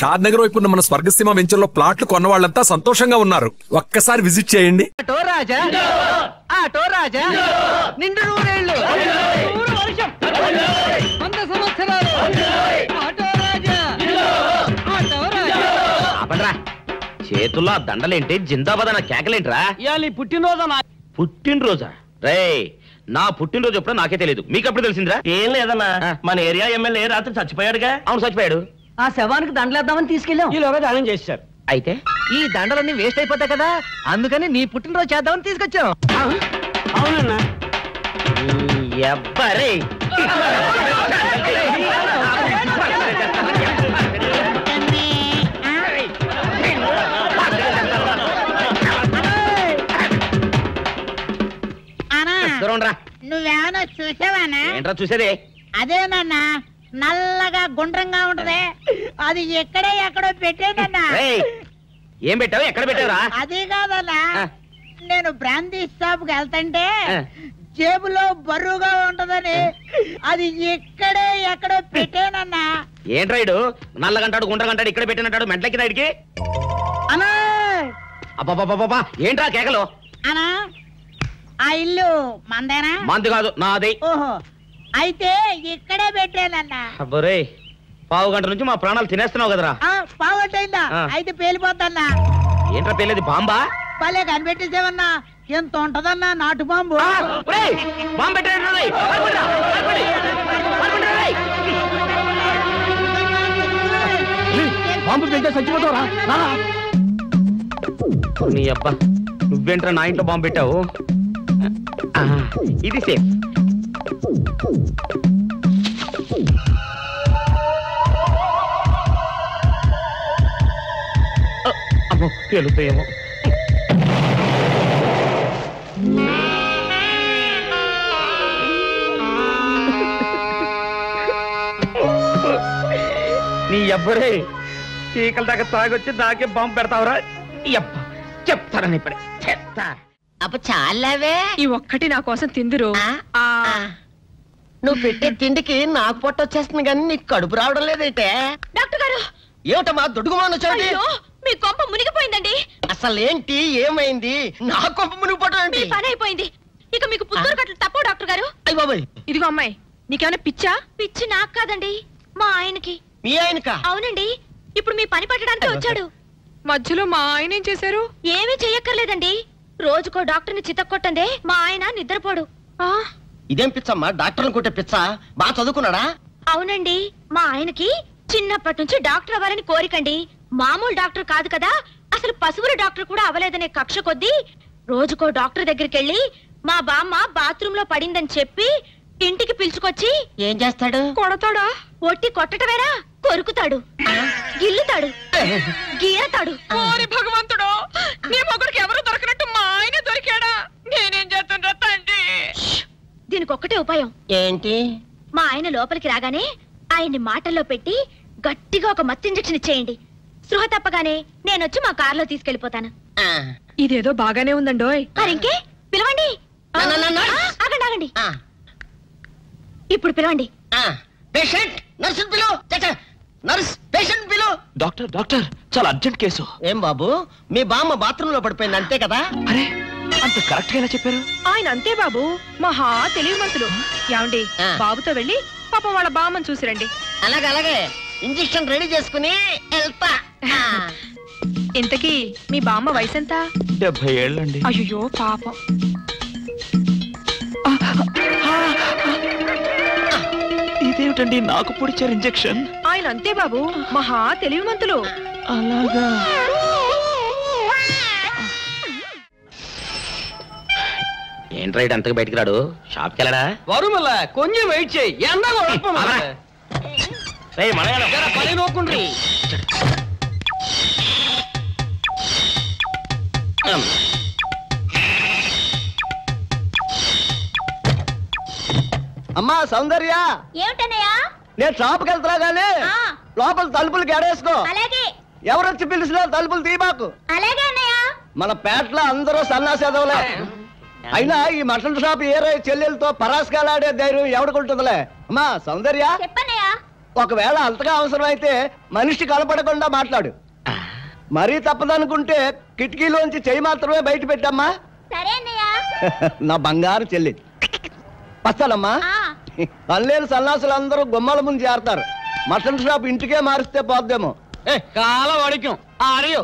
షాద్ నగర్ వైపు ఉన్న మన స్వర్గసీమ వెంచర్ లో ప్లాట్లు కొన్న వాళ్ళంతా సంతోషంగా ఉన్నారు. ఒక్కసారి విజిట్ చేయండి. నిండు నూరేళ్ళు చేతుల్లో దండలేంటి, జిందాబాద్ అన్న కేకలేంట్రా? పుట్టినరోజా? రే, నా పుట్టినరోజు ఎప్పుడో నాకే తెలియదు, మీకు ఎప్పుడు తెలిసిందిరా? ఏం లేదన్నా, మన ఏరియా ఎమ్మెల్యే రాత్రి చచ్చిపోయాడుగా. అవును, చచ్చిపోయాడు. ఆ శవానికి దండలేద్దామని తీసుకెళ్ళాం. ఈలోగా దానం చేశారు. అయితే ఈ దండలన్నీ వేస్ట్ అయిపోతాయి కదా, అందుకని నీ పుట్టినరోజు చేద్దామని తీసుకొచ్చాం. అవునన్నా. ఎవ్వరే నువ్వేమన్నా చూసావానా? ఏంట్రా చూసేదే? అదేనన్నా, నల్లగా గుండ్రంగా ఉంటది, అది ఎక్కడో పెట్టేనన్నా. ఏం పెట్టావు? ఎక్కడ పెట్టావురా? అది కాదన్నా, నేను బ్రాందీ షాప్ కి వెళ్తుంటే జేబులో బరువుగా ఉంటదని అది ఎక్కడో పెట్టేనన్నా. ఏంట్రాయిడు నల్లగంటాడు గుండ్రగంటాడు ఇక్కడ పెట్టినట్టాడు మెంట్లకి రాయిడికి? అన్నా అబ్బాబాబా ఏంట్రా కేకలు? అన్నా, ఆ ఇల్లు మందేనా? మంది కాదు, నాది. ఓహో, అయితే ఇక్కడే పెట్టానన్నా. అబ్బరే, పావు గంట నుంచి మా ప్రాణాలు తినేస్తున్నావు కదరా. పావుగంటైందా? అయితే పేలిపోతాన్నా. ఏంట్రా పేలేది? బాంబా? భలే కనిపెట్టేసేవన్నా, ఎంత ఉంటదన్నా నాటు బాంబు. బాంబు పెట్టాడు. బాంబు పెడితే చచ్చిపోతావురా? నీ అబ్బా, నువ్వేంట్రా నా ఇంట్లో బాంబు పెట్టావు? ఇది సేఫ్. అమ్మో, పేలుతాయేమో. నీ అబ్బరే, చీకల దాకా తాగొచ్చి నాకే బాంబు పెడతావురా? చెప్తారని ఇప్పుడే చెప్తా. అప్ప చాలావే, ఈ ఒక్కటి నా కోసం తిందురు. నువ్వు పెట్టే తిండికి నాకు పొట్ట వచ్చేస్తుంది కానీ నీకు కడుపు రావడం లేదైతే. డాక్టర్ గారు, ఏమిటమ్మా దుడుగుమాను వచ్చాడు? మీ కొంప మునిగిపోయిందండి. అసలు ఏంటి, ఏమైంది? నా కొంప మునిగిపోవడం ఏంటి? పని అయిపోయింది, ఇక మీకు పుత్తూరు కట్టలు తప్పవు డాక్టర్ గారు. అయ్య బాబాయ్, ఇదిగో అమ్మాయి, నీకేమైనా పిచ్చా? పిచ్చి నాకు కాదండి, మా ఆయనకి. మీ ఆయనకా? అవునండి, ఇప్పుడు మీ పని పట్టడానికి వచ్చాడు. మధ్యలో మా ఆయన ఏం చేశారు? ఏమీ చెయ్యక్కర్లేదండి, రోజుకో డాక్టర్ని చితక్కొట్టందే మా ఆయన నిద్రపోడు. ఇదేం పిచ్చమ్మా, డాక్టర్ని కొట్టే పిచ్చ? బాగా చదువుకున్నాడా? అవునండి, మా ఆయనకి చిన్నప్పటి నుంచి డాక్టర్ అవ్వాలని కోరికండి. మామూలు డాక్టర్ కాదు కదా, అసలు పశువుల డాక్టర్ కూడా అవ్వలేదనే కక్ష కొద్దీ రోజుకో డాక్టర్ దగ్గరికి వెళ్ళి మా బామ్మ బాత్రూమ్ లో పడిందని చెప్పి ఇంటికి పిలుచుకొచ్చి ఏం చేస్తాడు? కొడతాడా? ఒట్టి కొట్టటమేరా, కొరుకుతాడు, గిల్లుతాడు, గీరతాడు. ఓరి భగవంతుడు, నీ మొగుడికి ఎవరు దొరకనట్టు మా ఆయన దొరికాడా? నేనేం చేస్తుండ్రా తండ్రి? దీనికి ఒక్కటే ఉపాయం. ఏంటి? మా ఆయన లోపలికి రాగానే ఆయన్ని మాటల్లో పెట్టి గట్టిగా ఒక మత్తు ఇంజెక్షన్ ఇచ్చేయండి. స్పృహ తప్పగానే నేనొచ్చి మా కారులో తీసుకెళ్లిపోతాను. ఇదేదో బాగానే ఉందండోయ్. మరింకే పిలవండి. ఆగండి ఆగండి, ఇప్పుడు పిలవండి. పేషెంట్, నర్సు పిలు. నర్స్, పేషెంట్ పిలు. డాక్టర్ డాక్టర్, చాలా అర్జెంట్ కేసు. ఏం బాబు, మీ బామ్మ బాత్రూమ్ లో పడిపోయింది అంతే కదా? అరే, అంత కరెక్ట్ గా ఎలా చెప్పారు? ఆయన అంతే బాబు, మహా తెలివిమంతులు. ఏమండి, బాబుతో వెళ్ళి పాపం వాళ్ళ బామ్మని చూసిరండి. అలాగే ఇంజెక్షన్ రెడీ చేసుకుని వెళ్తా. ఇంతకీ మీ బామ్మ వయసు ఎంత? 70 ఏళ్ళండి. అయ్యో పాపం. ఇదేమిటండి నాకు పొడిచారు ఇంజెక్షన్? ఆయన అంతే బాబు, మహా తెలివిమంతులు. అలాగా? ఏంట్రా ఇటు అంతగా బయటికి రాడు? షాప్కి వెళ్ళడా? వరుమల కొంచెం వెయిట్ చేయి. పని నోకుండ్రి. అమ్మా సౌందర్య, ఏమిటన్నయ్యా? నేను షాప్కి వెళ్తున్నా గానీ లోపల తలుపులు గడేసుకో. అలాగే. ఎవరొచ్చి పిలిచినా తలుపులు తీయబాకు. అలాగే అన్నయ్య. మన పేటలో అందరూ సన్నాసేదవులే. అయినా ఈ మటన్ షాప్ ఏరే చెల్లెలతో పరాస్కాలాడే ధైర్యం ఎవడుకుంటుందిలే. అమ్మా సౌందర్య, చెప్పన్నయ్య. ఒకవేళ అంతగా అవసరమైతే మనిషి కనపడకుండా మాట్లాడు. మరీ తప్పదనుకుంటే కిటికీలోంచి చెయ్యి మాత్రమే బయట పెట్టమ్మా. సరే అన్నయ్య. నా బంగారు చెల్లి. వస్తానమ్మా. పనిలేని సన్నాసులు అందరూ గుమ్మల ముందు చేరతారు. మటన్ షాప్ ఇంటికే మారిస్తే పోద్దేమో. కాల వాడిక్యం ఆరియో.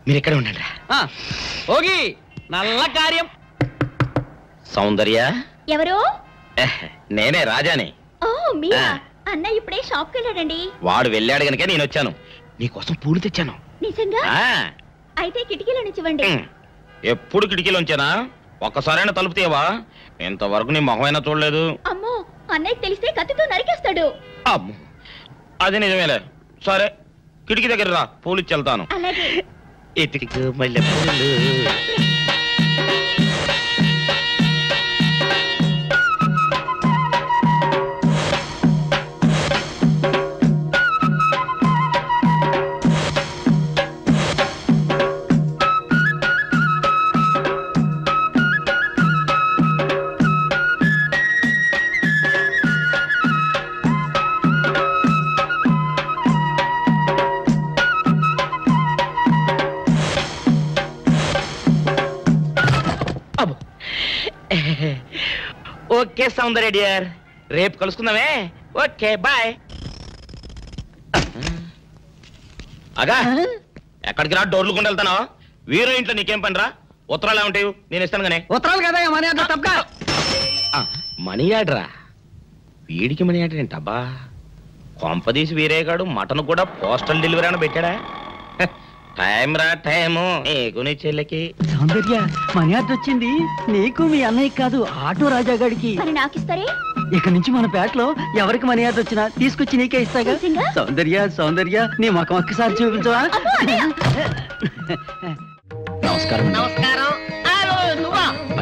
మీరు ఎక్కడ ఉండండి. ఓగి నల్ల కార్యం. సౌందర్య ఎవరు? నేనే రాజాని. ఓ మీరా? అన్నయ్య ఇప్పుడే షాప్కి వెళ్ళాడండి. వాడు వెళ్ళాడు గనుక నేను వచ్చాను. నీకోసం పూలు తెచ్చాను. నిజంగా? అయితే కిటికీలో నుంచి ఇవ్వండి. ఎప్పుడు కిటికీలోంచేనా? ఒక్కసారైనా తలుపు తీయవా? ఇంతవరకు నీ మొహమైనా చూడలేదు. అమ్మో, అన్నయ్యకి తెలిస్తే కత్తితో నరికేస్తాడు. అమ్మో, అది నిజమేలే. సరే, కిటికీ దగ్గర రా, పూలు ఇచ్చి వెళ్తాను. అలాగే. ఎతికి మల్లె పూలు. ఓకే సౌందర్య డియర్, రేపు కలుసుకుందామే. Okay bye. అగా ఎక్కడికి రా, డోర్లు కొండ వెళ్తానా? వీరో ఇంట్లో నీకేం పని రా? ఉత్తరాలు ఏమంటాయి? నేను ఇస్తాను గానే. ఉత్తరాలు కదా మనీ ఆర్డర్ తప్ప. మనీ ఆర్డరా? వీడికి మనీ ఆర్డర్ ఏంటబ్బా? కొంపదీసి వీరేగాడు మటన్ కూడా పోస్టల్ డెలివరీ అని పెట్టాడా? టైం రా టైము నీకు నీ చెల్లికి. సౌందర్య, మనీ ఆర్డర్ వచ్చింది. నీకు మీ అన్నయ్య కాదు, ఆటో రాజా గాడికి. మరి నాకు ఇస్తారే? ఇక నుంచి మన పేటలో ఎవరికి మనీ ఆర్డర్ వచ్చినా తీసుకొచ్చి నీకే ఇస్తాగా. సౌందర్య సౌందర్య, నీ ముఖం ఒక్కసారి చూపించవా? నమస్కారం. నమస్కారం.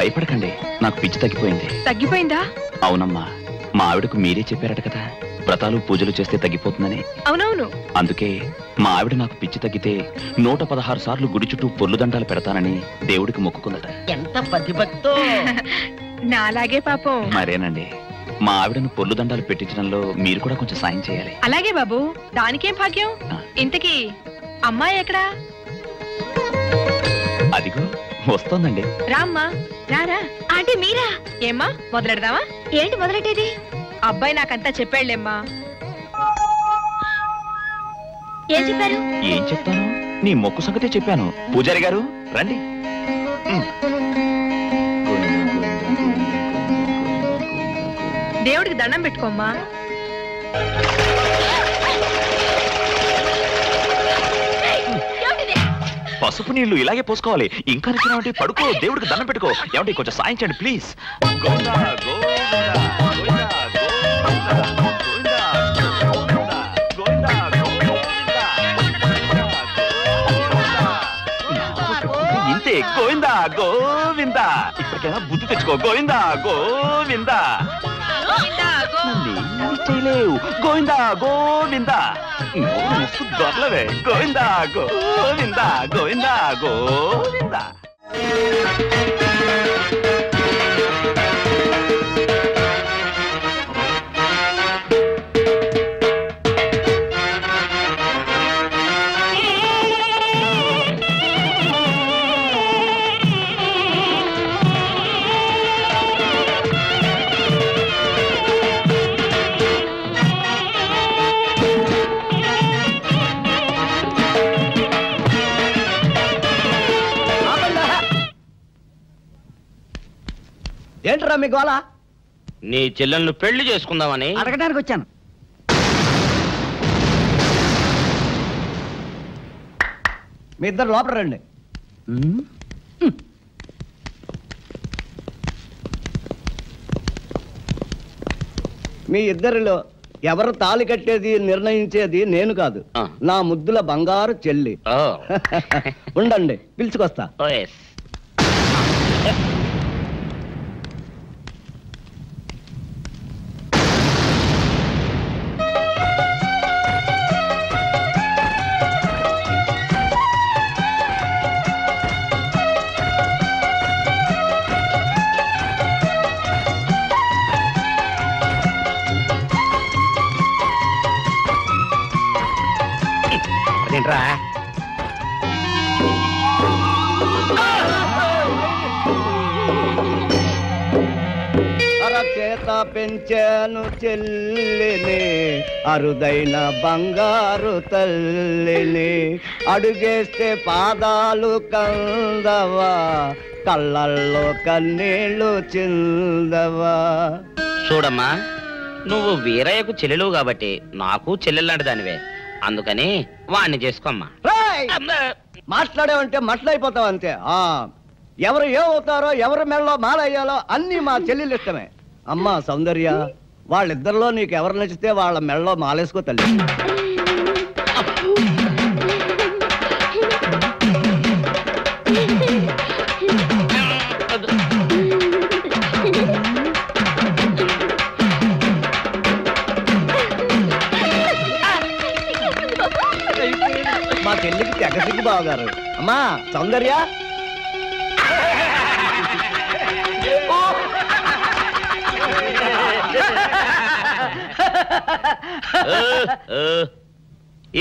భయపడకండి, నాకు పిచ్చి తగ్గిపోయింది. తగ్గిపోయిందా? అవునమ్మా, మా ఆవిడకు మీరే చెప్పారట కదా, వ్రతాలు పూజలు చేస్తే తగ్గిపోతుందని. అవునవును. అందుకే మా ఆవిడ నాకు పిచ్చి తగ్గితే 116 సార్లు గుడి చుట్టూ పొర్లు దండాలు పెడతానని దేవుడికి మొక్కుకుందట. ఎంత పతిభక్తో. నాలాగే పాపం. మరేనండి, మా ఆవిడను పొర్లు దండాలు పెట్టించడంలో మీరు కూడా కొంచెం సాయం చేయాలి. అలాగే బాబు, దానికేం భాగ్యం. ఇంతకీ అమ్మాయి ఎక్కడా? అదిగో వస్తోందండి. రామ్మా, రారా. ఆంటీ మీరా? ఏమ్మా, మొదలెడదామా? ఏంటి మొదలెట్టేది? అబ్బాయి నాకంతా చెప్పాళ్లేమ్మా. ఏం చెప్పారు? ఏం చెప్తాను, నీ మొక్కు సంగతే చెప్పాను. పూజారి గారు రండి. దేవుడికి దండం పెట్టుకోమ్మా. పసుపు నీళ్లు ఇలాగే పోసుకోవాలి. ఇంకా నచ్చినావంటే పడుకో, దేవుడికి దండం పెట్టుకో. ఏమంటే కొంచెం సాయం చేయండి ప్లీజ్. గోవిందా గోవిందా గోవిందా గోవిందా గోవిందా గోవిందా. ఇంతే, గోవిందా గోవిందా. ఇప్పటికైనా బుద్ధి తెచ్చుకో. గోవిందా గోవిందా. చేయలేవు. గోవిందా గోవిందా. మస్తు దొరలవే. గోవిందా గోవిందా గోవిందా గోవిందా. ఏంట్రా మీ గోళ? నీ చెల్లెలను పెళ్లి చేసుకుందామని అడగడానికి వచ్చాను. మీ ఇద్దరు లోపల రండి. మీ ఇద్దరిలో ఎవరు తాళి కట్టేది నిర్ణయించేది నేను కాదు, నా ముద్దుల బంగారు చెల్లి. ఉండండి, పిలుచుకొస్తా. అదేంట్రా అరచేత పెంచాను చెల్లిని అరుదైన బంగారు తల్లిని అడుగేస్తే పాదాలు కందవా కళ్ళల్లో కన్నీళ్ళు చిందవా. చూడమ్మా, నువ్వు వీరయ్యకు చెల్లెలు కాబట్టి నాకు చెల్లెల్లాంటి దానివే, అందుకని వాణ్ణి చేసుకోమ్మా. మాట్లాడేవంటే మట్లయిపోతావు అంతే. ఎవరు ఏమవుతారో ఎవరి మెళ్ళలో మాలయ్యాలో అన్ని మా చెల్లెలు ఇష్టమే. అమ్మా సౌందర్య, వాళ్ళిద్దరిలో నీకు ఎవరు నచ్చితే వాళ్ళ మెళ్ళలో మాలేసుకో తల్లి. మా చెల్లికి తెగ సిగ్గు బావగారు. అమ్మా సౌందర్య,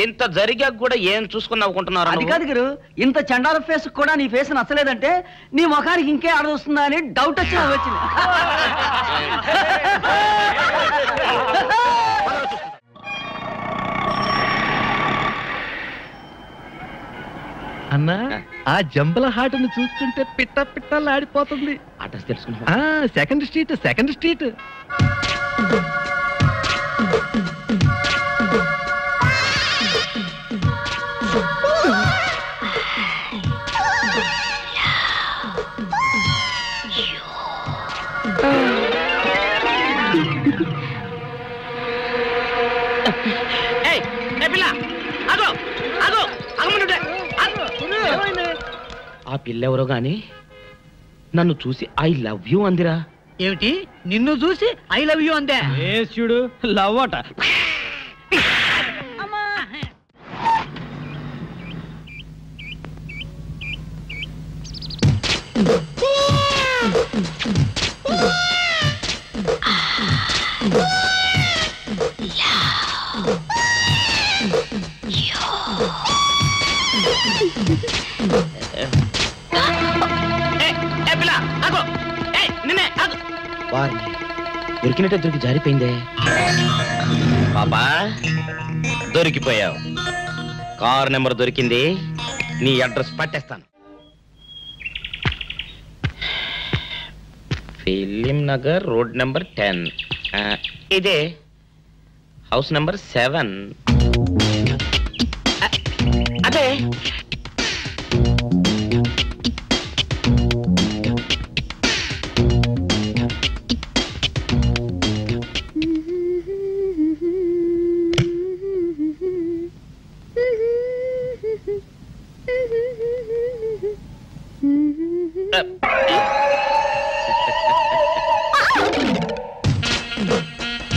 ఇంత జరిగాక కూడా ఏం చూసుకుని నవ్వుకుంటున్నారు? అది కాదు గురు, ఇంత చండాల ఫేస్ కూడా నీ ఫేస్ నచ్చలేదంటే నీ ముఖానికి ఇంకే ఆడదొస్తుందా అని డౌట్ వచ్చి వచ్చింది. అన్నా, ఆ జంబల హాటును చూస్తుంటే పిట్ట పిట్టలాడిపోతుంది. అడ్రస్ తెలుసుకున్నా? Second street, second street. ఆ పిల్లెవరో గాని నన్ను చూసి ఐ లవ్ యూ అందిరా. ఏమిటి, నిన్ను చూసి ఐ లవ్ యూ అందే? చూడు, లవ్ అట. దొరికినట్టే దొరికి జారిపోయిందే. పాపా, దొరికిపోయావు. కారు నెంబర్ దొరికింది, నీ అడ్రస్ పట్టేస్తాను. Film Nagar, road number 10. ఇదే హౌస్ నెంబర్ 7. అదే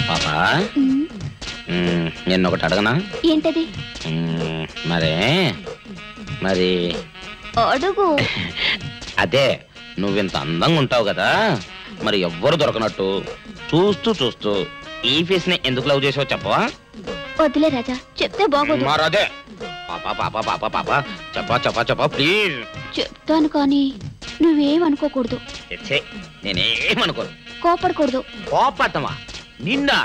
పాపా, నేను ఒకటి అడగనా? ఏంటది? మరి అడుగు. అదే, నువ్వింత అందంగా ఉంటావు కదా, మరి ఎవ్వరు దొరకనట్టు చూస్తూ చూస్తూ ఈ ఫేస్ ని ఎందుకు లవ్ చేసావు చెప్పవా? వదిలే రాజా, చెప్తే బాగోదు. మరదే పాపా పాపా పాపా పాపా చెప్పా చెప్పా చెప్పా ప్లీజ్. చెప్తాను కానీ నువ్వేమనుకోకూడదు. నేనేమనుకోను. కోపడకూడదు. కోపడతావా? నిండా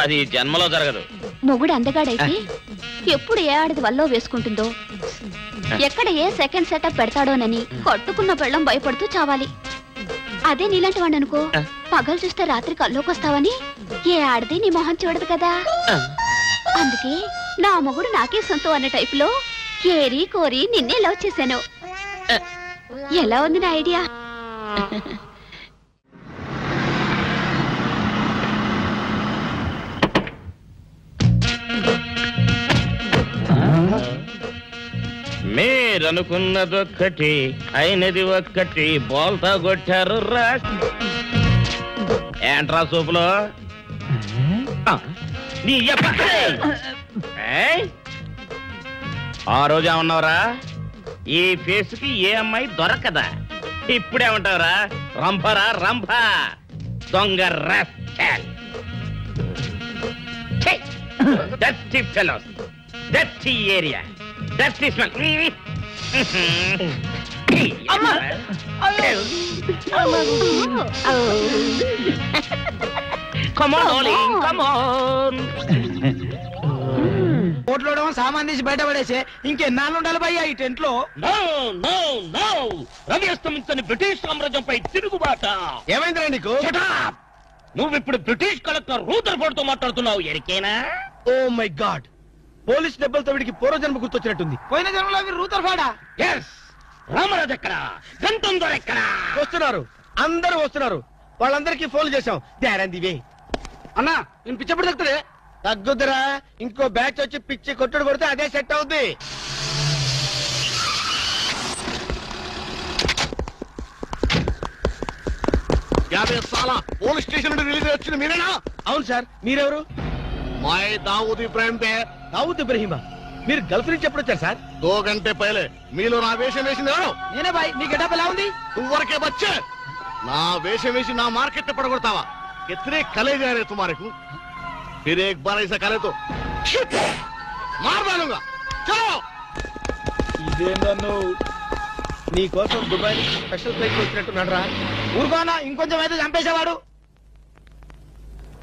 అది జన్మలో జరగదు. మొగుడు అందగాడైతే ఎప్పుడు ఏ ఆడది వల్లో వేసుకుంటుందో, ఎక్కడ ఏ సెకండ్ సెటప్ పెడతాడోనని కట్టుకున్న పెళ్ళం భయపడుతూ చావాలి. అదే నీలాంటి వాడు అనుకో, పగలు చూస్తే రాత్రి కల్లోకొస్తావని ఏ ఆడది నీ మొహం చూడదు కదా. అందుకే నా మొగుడు నాకే సొంతం అన్న టైపులో ఏరి కోరి నిన్నే లవ్ చేశాను. ఎలా ఉంది నా ఐడియా? మీరనుకున్నదొక్కటి అయినది ఒక్కటి, బోల్తా కొట్టారు రా. ఏంట్రా సూపులో నీ ఆ రోజు ఏమన్నావురా? ఈ ఫేస్ కి ఏ అమ్మాయి దొరకదా? ఇప్పుడేమంటావురా? రంభరా రంభ, దొంగ rascal. Dirty fellows. Dirty area, dirty smell. Come on, darling, come on. కోట్లో సామాన్ తీసి బయట పడేసే ఇంకెన్నాళ్ళు ఉండాలి భయ్యా ఈ టెంట్ లో? రవి అస్తమించని బ్రిటిష్ సామ్రాజ్యంపై తిరుగుబాట. ఏమైందిరా నీకు? నువ్వు ఇప్పుడు బ్రిటిష్ కలెక్టర్ రూదర్ఫోర్డ్ తో మాట్లాడుతున్నావు. ఎరికేనా? ఓ మై గాడ్, పోలీస్ దెబ్బలతో వీడికి పూర్వజన్మ గుర్తొచ్చినట్టుంది. పోయిన జన్మలో మీరు రూదర్ఫోర్డా? ఎస్. రామరాజు ఎక్కడ? గంటందర్ ఎక్కడ? వస్తున్నారు, అందరూ వస్తున్నారు. వాళ్ళందరికీ ఫోన్ చేశాం. దారందివే అన్నా, నేను పిచ్చప్పుడు తగ్గుతుంది. తగ్గుద్దురా, ఇంకో బ్యాచ్ వచ్చి పిచ్చి కొట్టుడు కొడితే అదే సెట్ అవుద్ది. పోలీస్ స్టేషన్ నుండి రిలీజ్ వచ్చింది మీరేనా? అవును సార్, మీరెవరు? मैं दाऊद इब्राहिम थे। దావుద్ ఇబ్రహీమా, మీరు గల్ఫ్ నుంచి ఎప్పుడు వచ్చారు సార్? 2 घंटे पहले మీలో నా వేషం వేసింది ఎవరు? నేనే బాయ్. మీ గెటప్ ఎలా ఉంది? तुवरके बच्चे నా వేషం వేసి నా మార్కెట్ పడగొడతావా? कितने कले जा रहे तुम्हारे को? फिर एक बार ऐसा करे तो मार डालूंगा। चलो। ఇదేందన్ను నీ కోసం దుబాయ్ స్పెషల్ ఫ్లైట్ వచ్చినట్టున్నాడు రా. ఊరుకోనా, ఇంకొంచెం అయితే చంపేసేవాడు.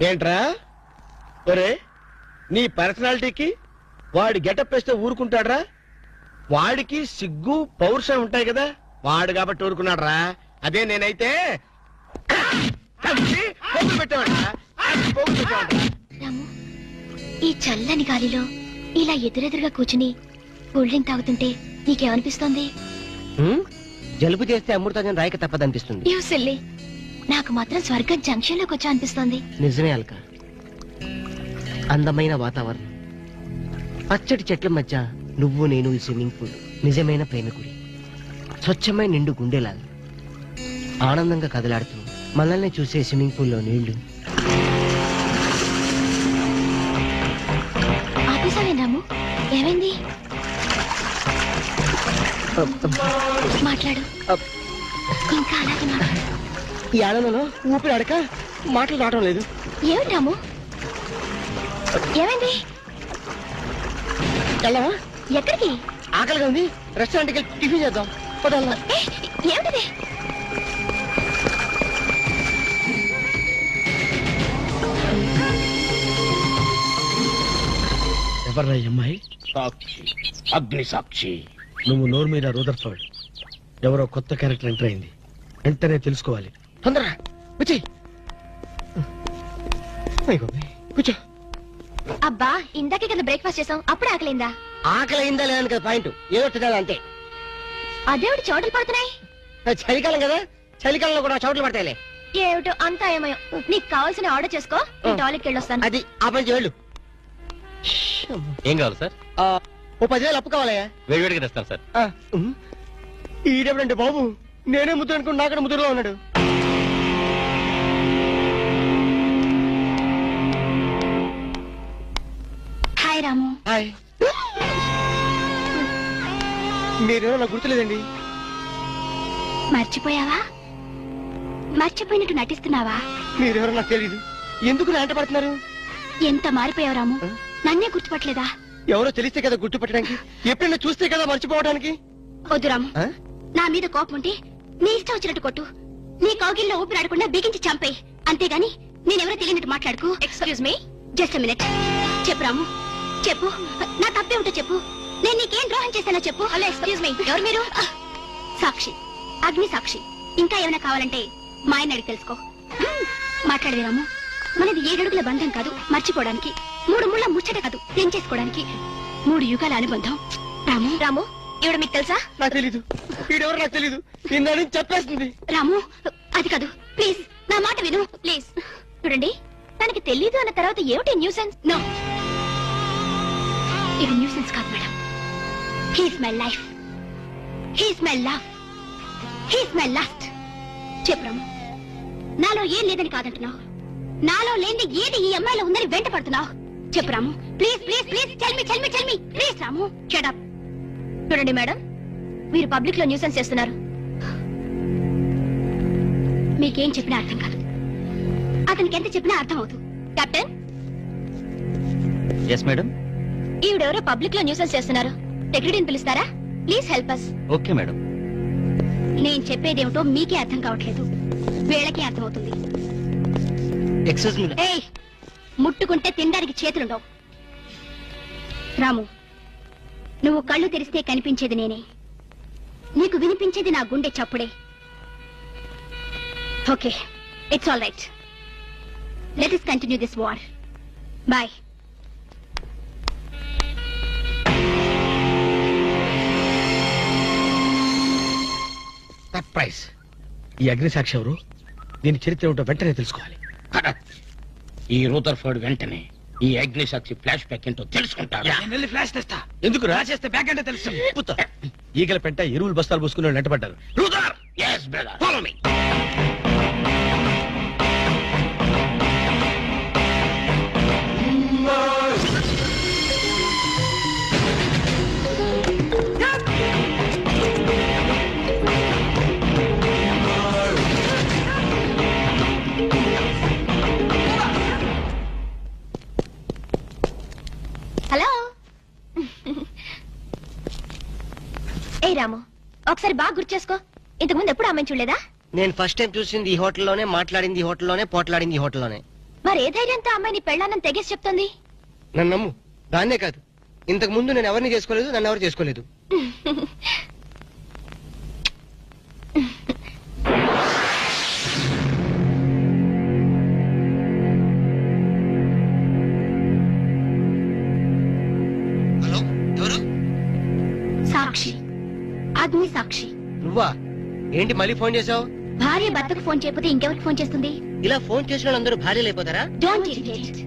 ఏంట్రా ఒరే, నీ పర్సనాలిటీకి వాడి గెటప్ వేస్తే ఊరుకుంటాడ్రా? వాడికి సిగ్గు పౌరుషం ఉంటాయి కదా, వాడు కాబట్టి ఊరుకున్నాడు రా. అదే నేనైతే పెట్టేవాడు. రాము, ఈ చల్లని గాలిలో ఇలా ఎదురెదురుగా కూర్చుని కూల్ డ్రింక్ తాగుతుంటే నీకేమనిపిస్తోంది? జలుబు చేస్తే అమృతాజన్ రాయక తప్పదనిపిస్తుంది. యూ సిల్లీ, నాకు మాత్రం స్వర్గం జంక్షన్ లోకి వచ్చా అనిపిస్తోంది. నిజమే అల్క, అందమైన వాతావరణం, పచ్చటి చెట్ల మధ్య నువ్వు నేను ఈ స్విమ్మింగ్ పూల్, నిజమైన ప్రేమికుడి, స్వచ్ఛమైన నిండు గుండెలాగా ఆనందంగా కదలాడుతూ మనల్ని చూసే స్విమ్మింగ్ పూల్లో నీళ్లు. ఆపేసావేం రాము? ఏమైంది? మాట్లాడు, ఇంకా అలాగే మాట్లాడు. ఈ ఆనందంలో ఊపిరి అడక మాటలు రావడం లేదు. ఏమిటి రాము, ఏమైంది? వెళ్ళవా? ఎక్కడికి? ఆకలిగా ఉంది, రెస్టారెంట్కి వెళ్ళి టిఫిన్ చేద్దాం. ఏమిటిది? ఎవర్రా ఈ అమ్మాయి? సాక్షి, అగ్ని సాక్షి. నువ్వు నోరు మీద రూదర్ఫోర్డ్, ఎవరో కొత్త క్యారెక్టర్ ఎంటర్ అయింది. వెంటనే తెలుసుకోవాలి. తొందరగా వచ్చి కూర్చో. అబ్బా, ఇందాకే కదా బ్రేక్ఫాస్ట్ చేసాం, అప్పుడు ఆకలిందా? ఆకలి అయిందా లేదని కదా పాయింట్, ఏదో తినాలి అంతే. అదేమిటి చోటలు పడుతున్నాయి? చలికాలం కదా, చలికాలంలో కూడా చోట్లు పడతాయిలే. ఏమిటో అంతా ఏమయో. నీకు కావాల్సిన ఆర్డర్ చేసుకో, నేను టాయిలెట్కి వెళ్ళొస్తాను. అది ఆ పని చేయాలి. ఏం కావాలి సార్? ఓ 10,000 అప్పు కావాలయ్యా. వేడివేడిగా తెస్తాను సార్. ఈడెవడండి బాబు, నేనే ముద్దు అనుకుని నాకడ ముద్దులో ఉన్నాడు. హాయ్ రాము. హాయ్. మీరేమో నాకు గుర్తులేదండి. మర్చిపోయావా? మర్చిపోయినట్టు నటిస్తున్నావా? మీరెవరో నాకు తెలీదు. ఎందుకు నా వెంట పడుతున్నారు? ఎంత మారిపోయావు రాము, నన్నే గుర్తుపట్టలేదా? ఎవరో తెలిస్తే కదా గుర్తుపట్టడానికి, ఎప్పుడైనా చూస్తే కదా మర్చిపోవడానికి. వద్దు రాము, నా మీద కోపం ఉంటే నీ ఇష్టం వచ్చినట్టు కొట్టు, నీ కౌగిల్లో ఊపిరాడకుండా బిగించి చంపేయి. అంతేగాని నేనెవరో తెలియనట్టు మాట్లాడుకో. Excuse me, just minute. చెప్పు రాము, చెప్పు. నా తప్పే ఉంటే చెప్పు. నేను నీకేం ద్రోహం చేశానో చెప్పు. హలో, ఎక్స్క్యూజ్ మీ, ఎవరు మీరు? సాక్షి, అగ్ని సాక్షి. ఇంకా ఏమైనా కావాలంటే మా ఆయన అడిగి తెలుసుకో. మాట్లాడేది రాము, మనది 7 అడుగుల బంధం కాదు మర్చిపోవడానికి, 3 ముళ్ళ ముచ్చట కాదు తెంచేసుకోవడానికి, 3 యుగాల అనుబంధం. రాము, రాము, ఇవిడ మీకు తెలుసా? నాకు తెలీదు. వీడెవరు నాకు తెలీదు. నిన్న చెప్పేస్తుంది. రాము, అది కాదు, ప్లీజ్ నా మాట విను, ప్లీజ్. చూడండి, తనకి తెలీదు అన్న తర్వాత ఏమిటి న్యూసెన్స్? నో, ఇది న్యూసెన్స్ కాదు madam. He's my life, he's my love, he's my last. చెప్పు రాము, నాలో ఏం లేదని కాదంటున్నావు, నాలో లేని ఏది ఈ అమ్మాయిలో ఉందని వెంట పడుతున్నావు. చెప్పు Ramu, please please please, tell me please. Ramu, shut up. చూడండి మేడం, మీరు పబ్లిక్ లో న్యూసెన్స్ చేస్తున్నారు. మీకేం చెప్పినా అర్థం కాదు, అతనికి ఎంత చెప్పినా అర్థం అవుతుంది. కెప్టెన్. Yes madam. ఈవిడెవరో పబ్లిక్ లో న్యూసెన్స్ చేస్తున్నారు. సెక్రటరీని పిలుస్తారా? Please help us. Okay madam. నేను చెప్పేదేమిటో మీకే అర్థం కావట్లేదు, వీళ్ళకి అర్థమవుతుంది. Excuse me. ఏయ్, ముట్టుకుంటే తినడానికి చేతులుండవు. రాము, నువ్వు కళ్ళు తెరిస్తే కనిపించేది నేనే, నీకు వినిపించేది నా గుండె చప్పుడే. Okay, it's all right. Let us continue this war. Bye. Surprise. ఈ అగ్నిసాక్షి ఎవరు? దీని చరిత్ర ఏమిటో వెంటనే తెలుసుకోవాలి. ఈ రూదర్ఫర్డ్ వెంటనే ఈ అగ్నిసాక్షి ఫ్లాష్ బ్యాక్ ఏంటో తెలుసుకుంటాడు. వెళ్ళి ఫ్లాష్ తెస్తా. ఎందుకు రాసేస్తే బ్యాక్ అంటే తెలుసు. ఈగల పెంట ఎరువులు బస్తాలు పూసుకుని నెట్టబడ్డారు. రూదర్, yes brother, follow me. Hello. ఏ రాము, ఒకసారి బాగా గుర్తు చేసుకో. ఇంతకుముందు ఎప్పుడు అమ్మాయి చూడలేదా? నేను ఫస్ట్ టైం చూసింది ఈ హోటల్లోనే, మాట్లాడింది ఈ హోటల్లోనే, పోట్లాడింది ఈ హోటల్లోనే. మరి ఏ ధైర్యంతో అమ్మాయిని పెళ్ళానని తెగేసి చెప్తుంది? నన్ను నమ్ము. దాన్నే కాదు, ఇంతకు ముందు నేను ఎవరిని చేసుకోలేదు, నన్ను ఎవరు చేసుకోలేదు. హలో, ఎవరు? సాక్షి, అగ్ని సాక్షి. నువ్వా? ఏంటి మళ్ళీ ఫోన్ చేసావు? భార్య భర్తకు ఫోన్ చేయకపోతే ఇంకెవరికి ఫోన్ చేస్తుంది? ఇలా ఫోన్ చేసిన వాళ్ళందరూ భార్యలు అయిపోతారా? Don't irritate.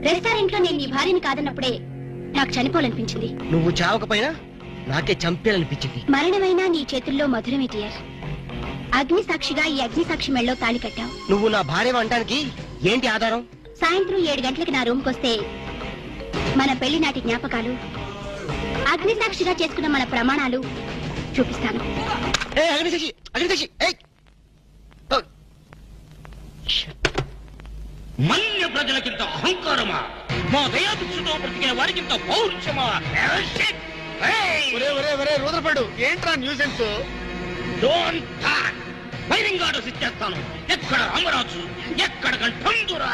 రెస్టారెంట్ లో నేను నీ భార్యని కాదన్నప్పుడే నాకు చనిపోవాలనిపించింది. నువ్వు చావకపోయినా నాకే చంపేయాలనిపించింది. మరణమైనా నీ చేతుల్లో మధురమే డియర్. అగ్ని సాక్షిగా ఈ అగ్ని సాక్షి మెళ్ళో తాళి కట్టావు. నువ్వు నా భార్య అంటానికి ఏంటి ఆధారం? సాయంత్రం 7 గంటలకి నా రూమ్ కొస్తే మన పెళ్లి నాటి జ్ఞాపకాలు, అగ్ని సాక్షిగా చేసుకున్న మన ప్రమాణాలు చూపిస్తాను. అగ్నిసాక్షి, అగ్నిసాక్షి. మన్య ప్రజలకింత అహంకారమా? మా దయాభిక్షతో బ్రతికిన వారికింత పౌరుషమా? రూదర్ఫర్డ్, ఏంట్రా nuisance? Don't talk. Firing orders ఇచ్చేస్తాను. ఎక్కడ రామరాజు, ఎక్కడ గంటందురా?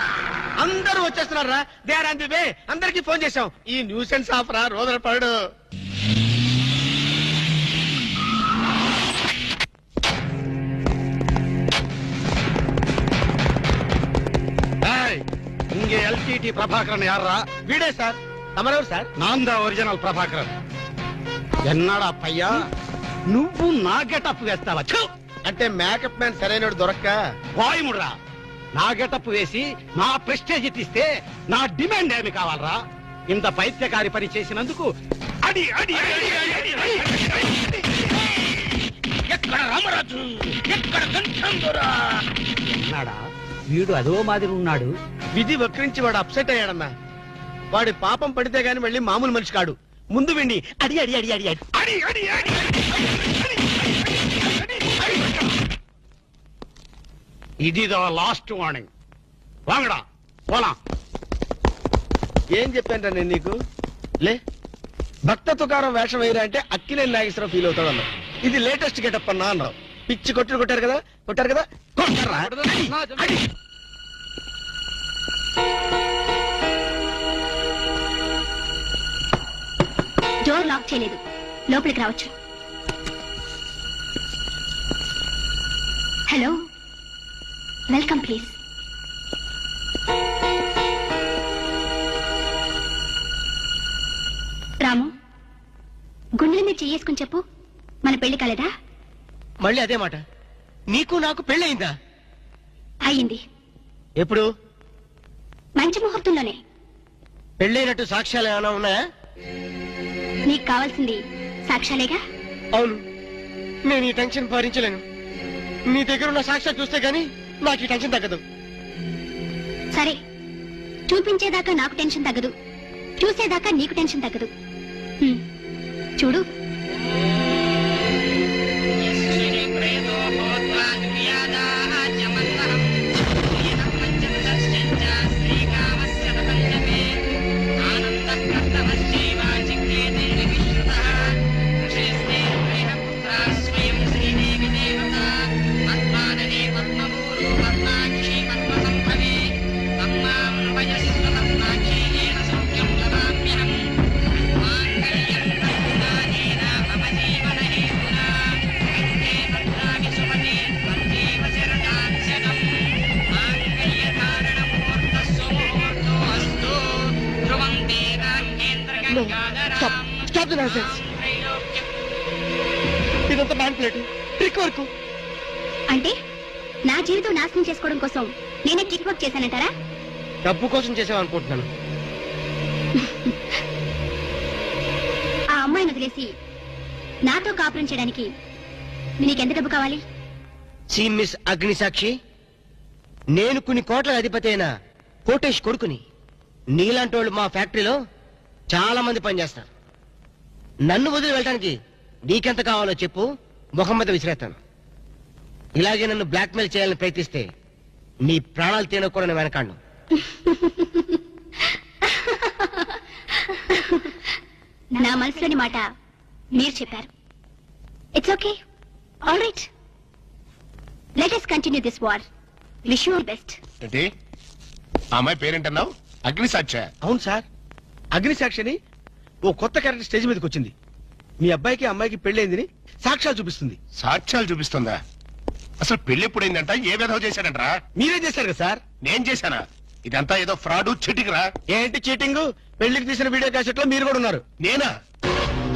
అందరూ వచ్చేస్తున్నారా? They are on the way. అందరికి ఫోన్ చేశాం. ఈ న్యూసెన్స్ ఆఫ్ రా రూదర్ఫర్డ్. இங்கே LTT பிரபாகரன் யாரா? వీడే సార్. తమరెవరు సార్? நான் தான் ఒరిజినల్ ప్రభాకరన్. ఎన్నాడా పయ్యా, నువ్వు నా గెటప్ వేస్తావా? అంటే మేకప్ మ్యాన్ సరైనడు దొరక్క వాయుముడ్రా. నా గెటప్ వేసి నా ప్రెస్టేజ్ తీస్తే నా డిమాండ్ ఏమి కావాలరా? ఇంత పైత్యకారి పని చేసినందుకు అడి అడి అడి అడి అడి. ఎక్కడ రామరాజు, ఎక్కడ గంటందురా? ఉన్నాడా? వీడు అదో మాదిరి ఉన్నాడు. విధి వక్రించి వాడు అప్సెట్ అయ్యాడన్నా. వాడి పాపం పడితే గాని మళ్ళీ మామూలు మనిషి కాడు. ముందు విండి అడి అడి అడి అడి అడి అడి అడి అడి. ఇది లాస్ట్ వార్నింగ్. వాంగడా పోలా. ఏం చెప్పాను నేను నీకు? లే, భక్త తుకారం వేషం వేయరా అంటే అక్కినేని నాగేశ్వరరావు ఫీల్ అవుతాడు అన్నావు. ఇది లేటెస్ట్ గెటప్ అన్నా అన్నావు. పిచ్చి కొట్టారు కదా, కొట్టారు కదా, కొట్టారా? డోర్ లాక్ చేయలేదు, లోపలికి రావచ్చు. Hello, welcome please. రాము, గుండెల మీద చేసుకుని చెప్పు, మన పెళ్లి కాలేదా? మళ్ళీ అదే మాట. నీకు నాకు పెళ్ళయిందా? అయ్యింది. ఎప్పుడు? మంచి ముహూర్తంలోనే. పెళ్ళైనట్టు సాక్ష్యాలు ఏమైనా ఉన్నాయా? నీకు కావాల్సింది సాక్ష్యాలేగా? అవును. నేను ఈ టెన్షన్ భరించలేను. నీ దగ్గర ఉన్న సాక్ష్యాలు చూస్తే గానీ నాకు ఈ టెన్షన్ తగ్గదు. సరే, చూపించేదాకా నాకు టెన్షన్ తగ్గదు, చూసేదాకా నీకు టెన్షన్ తగ్గదు. చూడు. ఆనంద స్టాప్ ది నాన్సెన్స్. ఇదంతా మ్యానిపులేట్, ట్రిక్ వర్క్. అంటే నా జీవితం నాశనం చేసుకోవడం కోసం నేనే ట్రిక్ వర్క్ చేశానంటారా? డబ్బు కోసం చేసావనుకుంటున్నాను. ఆ అమ్మాయిని వదిలేసి నాతో కాపురం చేయడానికి నీకెంత డబ్బు కావాలి? సి మిస్ అగ్నిసాక్షి, నేను కొన్ని కోట్ల అధిపతి అయిన కోటేష్ కొడుకుని. నీలాంటి వాళ్ళు మా ఫ్యాక్టరీలో చాలా మంది పనిచేస్తారు. నన్ను వదిలి వెళ్ళడానికి నీకెంత కావాలో చెప్పు, ముఖం మీద విసిరేస్తాను. ఇలాగే నన్ను బ్లాక్మెయిల్ చేయాలని ప్రయత్నిస్తే నీ ప్రాణాలు తినకూడని వెనకాండు. నా మనసులోని మాట మీరు చెప్పారు. It's okay, all right, let us continue this war. Wish you all best. ఏంటి ఆ అమ్మాయి పేరేంటన్నావు? అగ్నిసాక్షి? అవును సార్, అగ్నిసాక్షిని ఓ కొత్త క్యారెక్టర్ స్టేజ్ మీదకి వచ్చింది. మీ అబ్బాయికి అమ్మాయికి పెళ్ళైందని సాక్ష్యాలు చూపిస్తుంది. సాక్ష్యాలు చూపిస్తుందా? అసలు పెళ్లి ఎప్పుడైందంట? ఏ విధవ చేశాడంట్రా? మీరే చేశారు కదా సార్? నేను చేశానా? ఇదంతా ఏదో ఫ్రాడ్ చీటింగ్ రా. ఏంటి చీటింగ్? పెళ్లికి తీసిన వీడియో క్యాసెట్ లో మీరు కూడా ఉన్నారు. నేనా?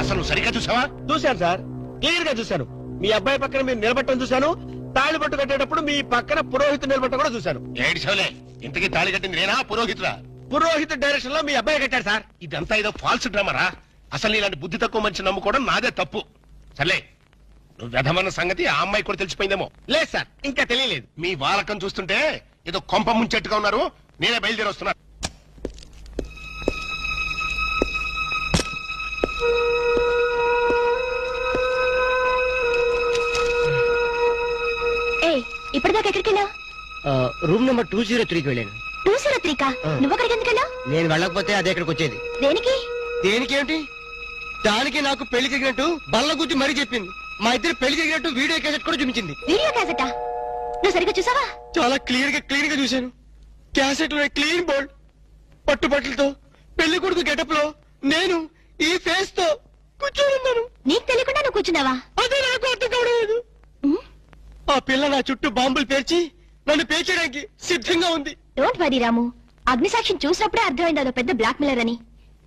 అసలు నువ్వు సరిగ్గా చూసావా? చూశాను సార్, క్లియర్ గా చూశాను. మీ అబ్బాయి పక్కన మీరు నిలబట్టడం చూశాను. తాళి పట్టు కట్టేటప్పుడు మీ పక్కన పురోహితుడు నిలబట్టడం కూడా చూశాను. ఏడు చోలే, ఇంతకీ తాళి కట్టింది నేనా పురోహితుడా? పురోహితు డైరెక్షన్ లో మీ అబ్బాయి కట్టాడు సార్. ఇదంతా ఏదో ఫాల్స్ డ్రామారా. అసలు ఇలాంటి బుద్ధి తక్కువ మనిషి నమ్ముకోవడం నాదే తప్పు. సర్లే, నువ్వు వ్యధమన్న సంగతి ఆ అమ్మాయి కూడా తెలిసిపోయిందేమో. లేదు సార్, ఇంకా తెలియలేదు. మీ వాలకం చూస్తుంటే ఏదో కొంప ముంచెట్టుగా ఉన్నారు. నేనే బయలుదేరి వస్తున్నా. ఇప్పటిదాకా ఎక్కడికి వెళ్ళావు? రూమ్ నెంబర్ 203కి వెళ్ళాను. 203కా? నువ్వు అక్కడికి ఎందుకు వెళ్ళావు? నేను వెళ్ళకపోతే అదే ఇక్కడికి వచ్చేది. దేనికి? దేనికేమిటి? దానికి నాకు పెళ్లి జరిగినట్టు బల్ల గుద్ది మరీ చెప్పింది. మా ఇద్దరు పెళ్లి జరిగినట్టు వీడియో క్యాసెట్ కూడా చూపించింది. వీడియో క్యాసెటా? నువ్వు సరిగ్గా చూసావా? చాలా క్లియర్ గా చూశాను. క్యాసెట్ లో క్లీన్ బోల్డ్ పట్టుబట్టలతో పెళ్లి కొడుకు గెటప్ లో నేను ఈ ఫేస్ తో కూర్చోనున్నాను. నీకు తెలియకుండా నువ్వు కూర్చున్నావా? అదే నాకు అర్థం కావడం. ఆ పిల్ల నా చుట్టూ బాంబులు పేర్చి నన్ను పేర్చడానికి సిద్ధంగా ఉంది. డోంట్ వరీ రాము, అగ్నిసాక్షిని చూసినప్పుడే అర్థమైంది అదో పెద్ద బ్లాక్ మెయిలర్ అని.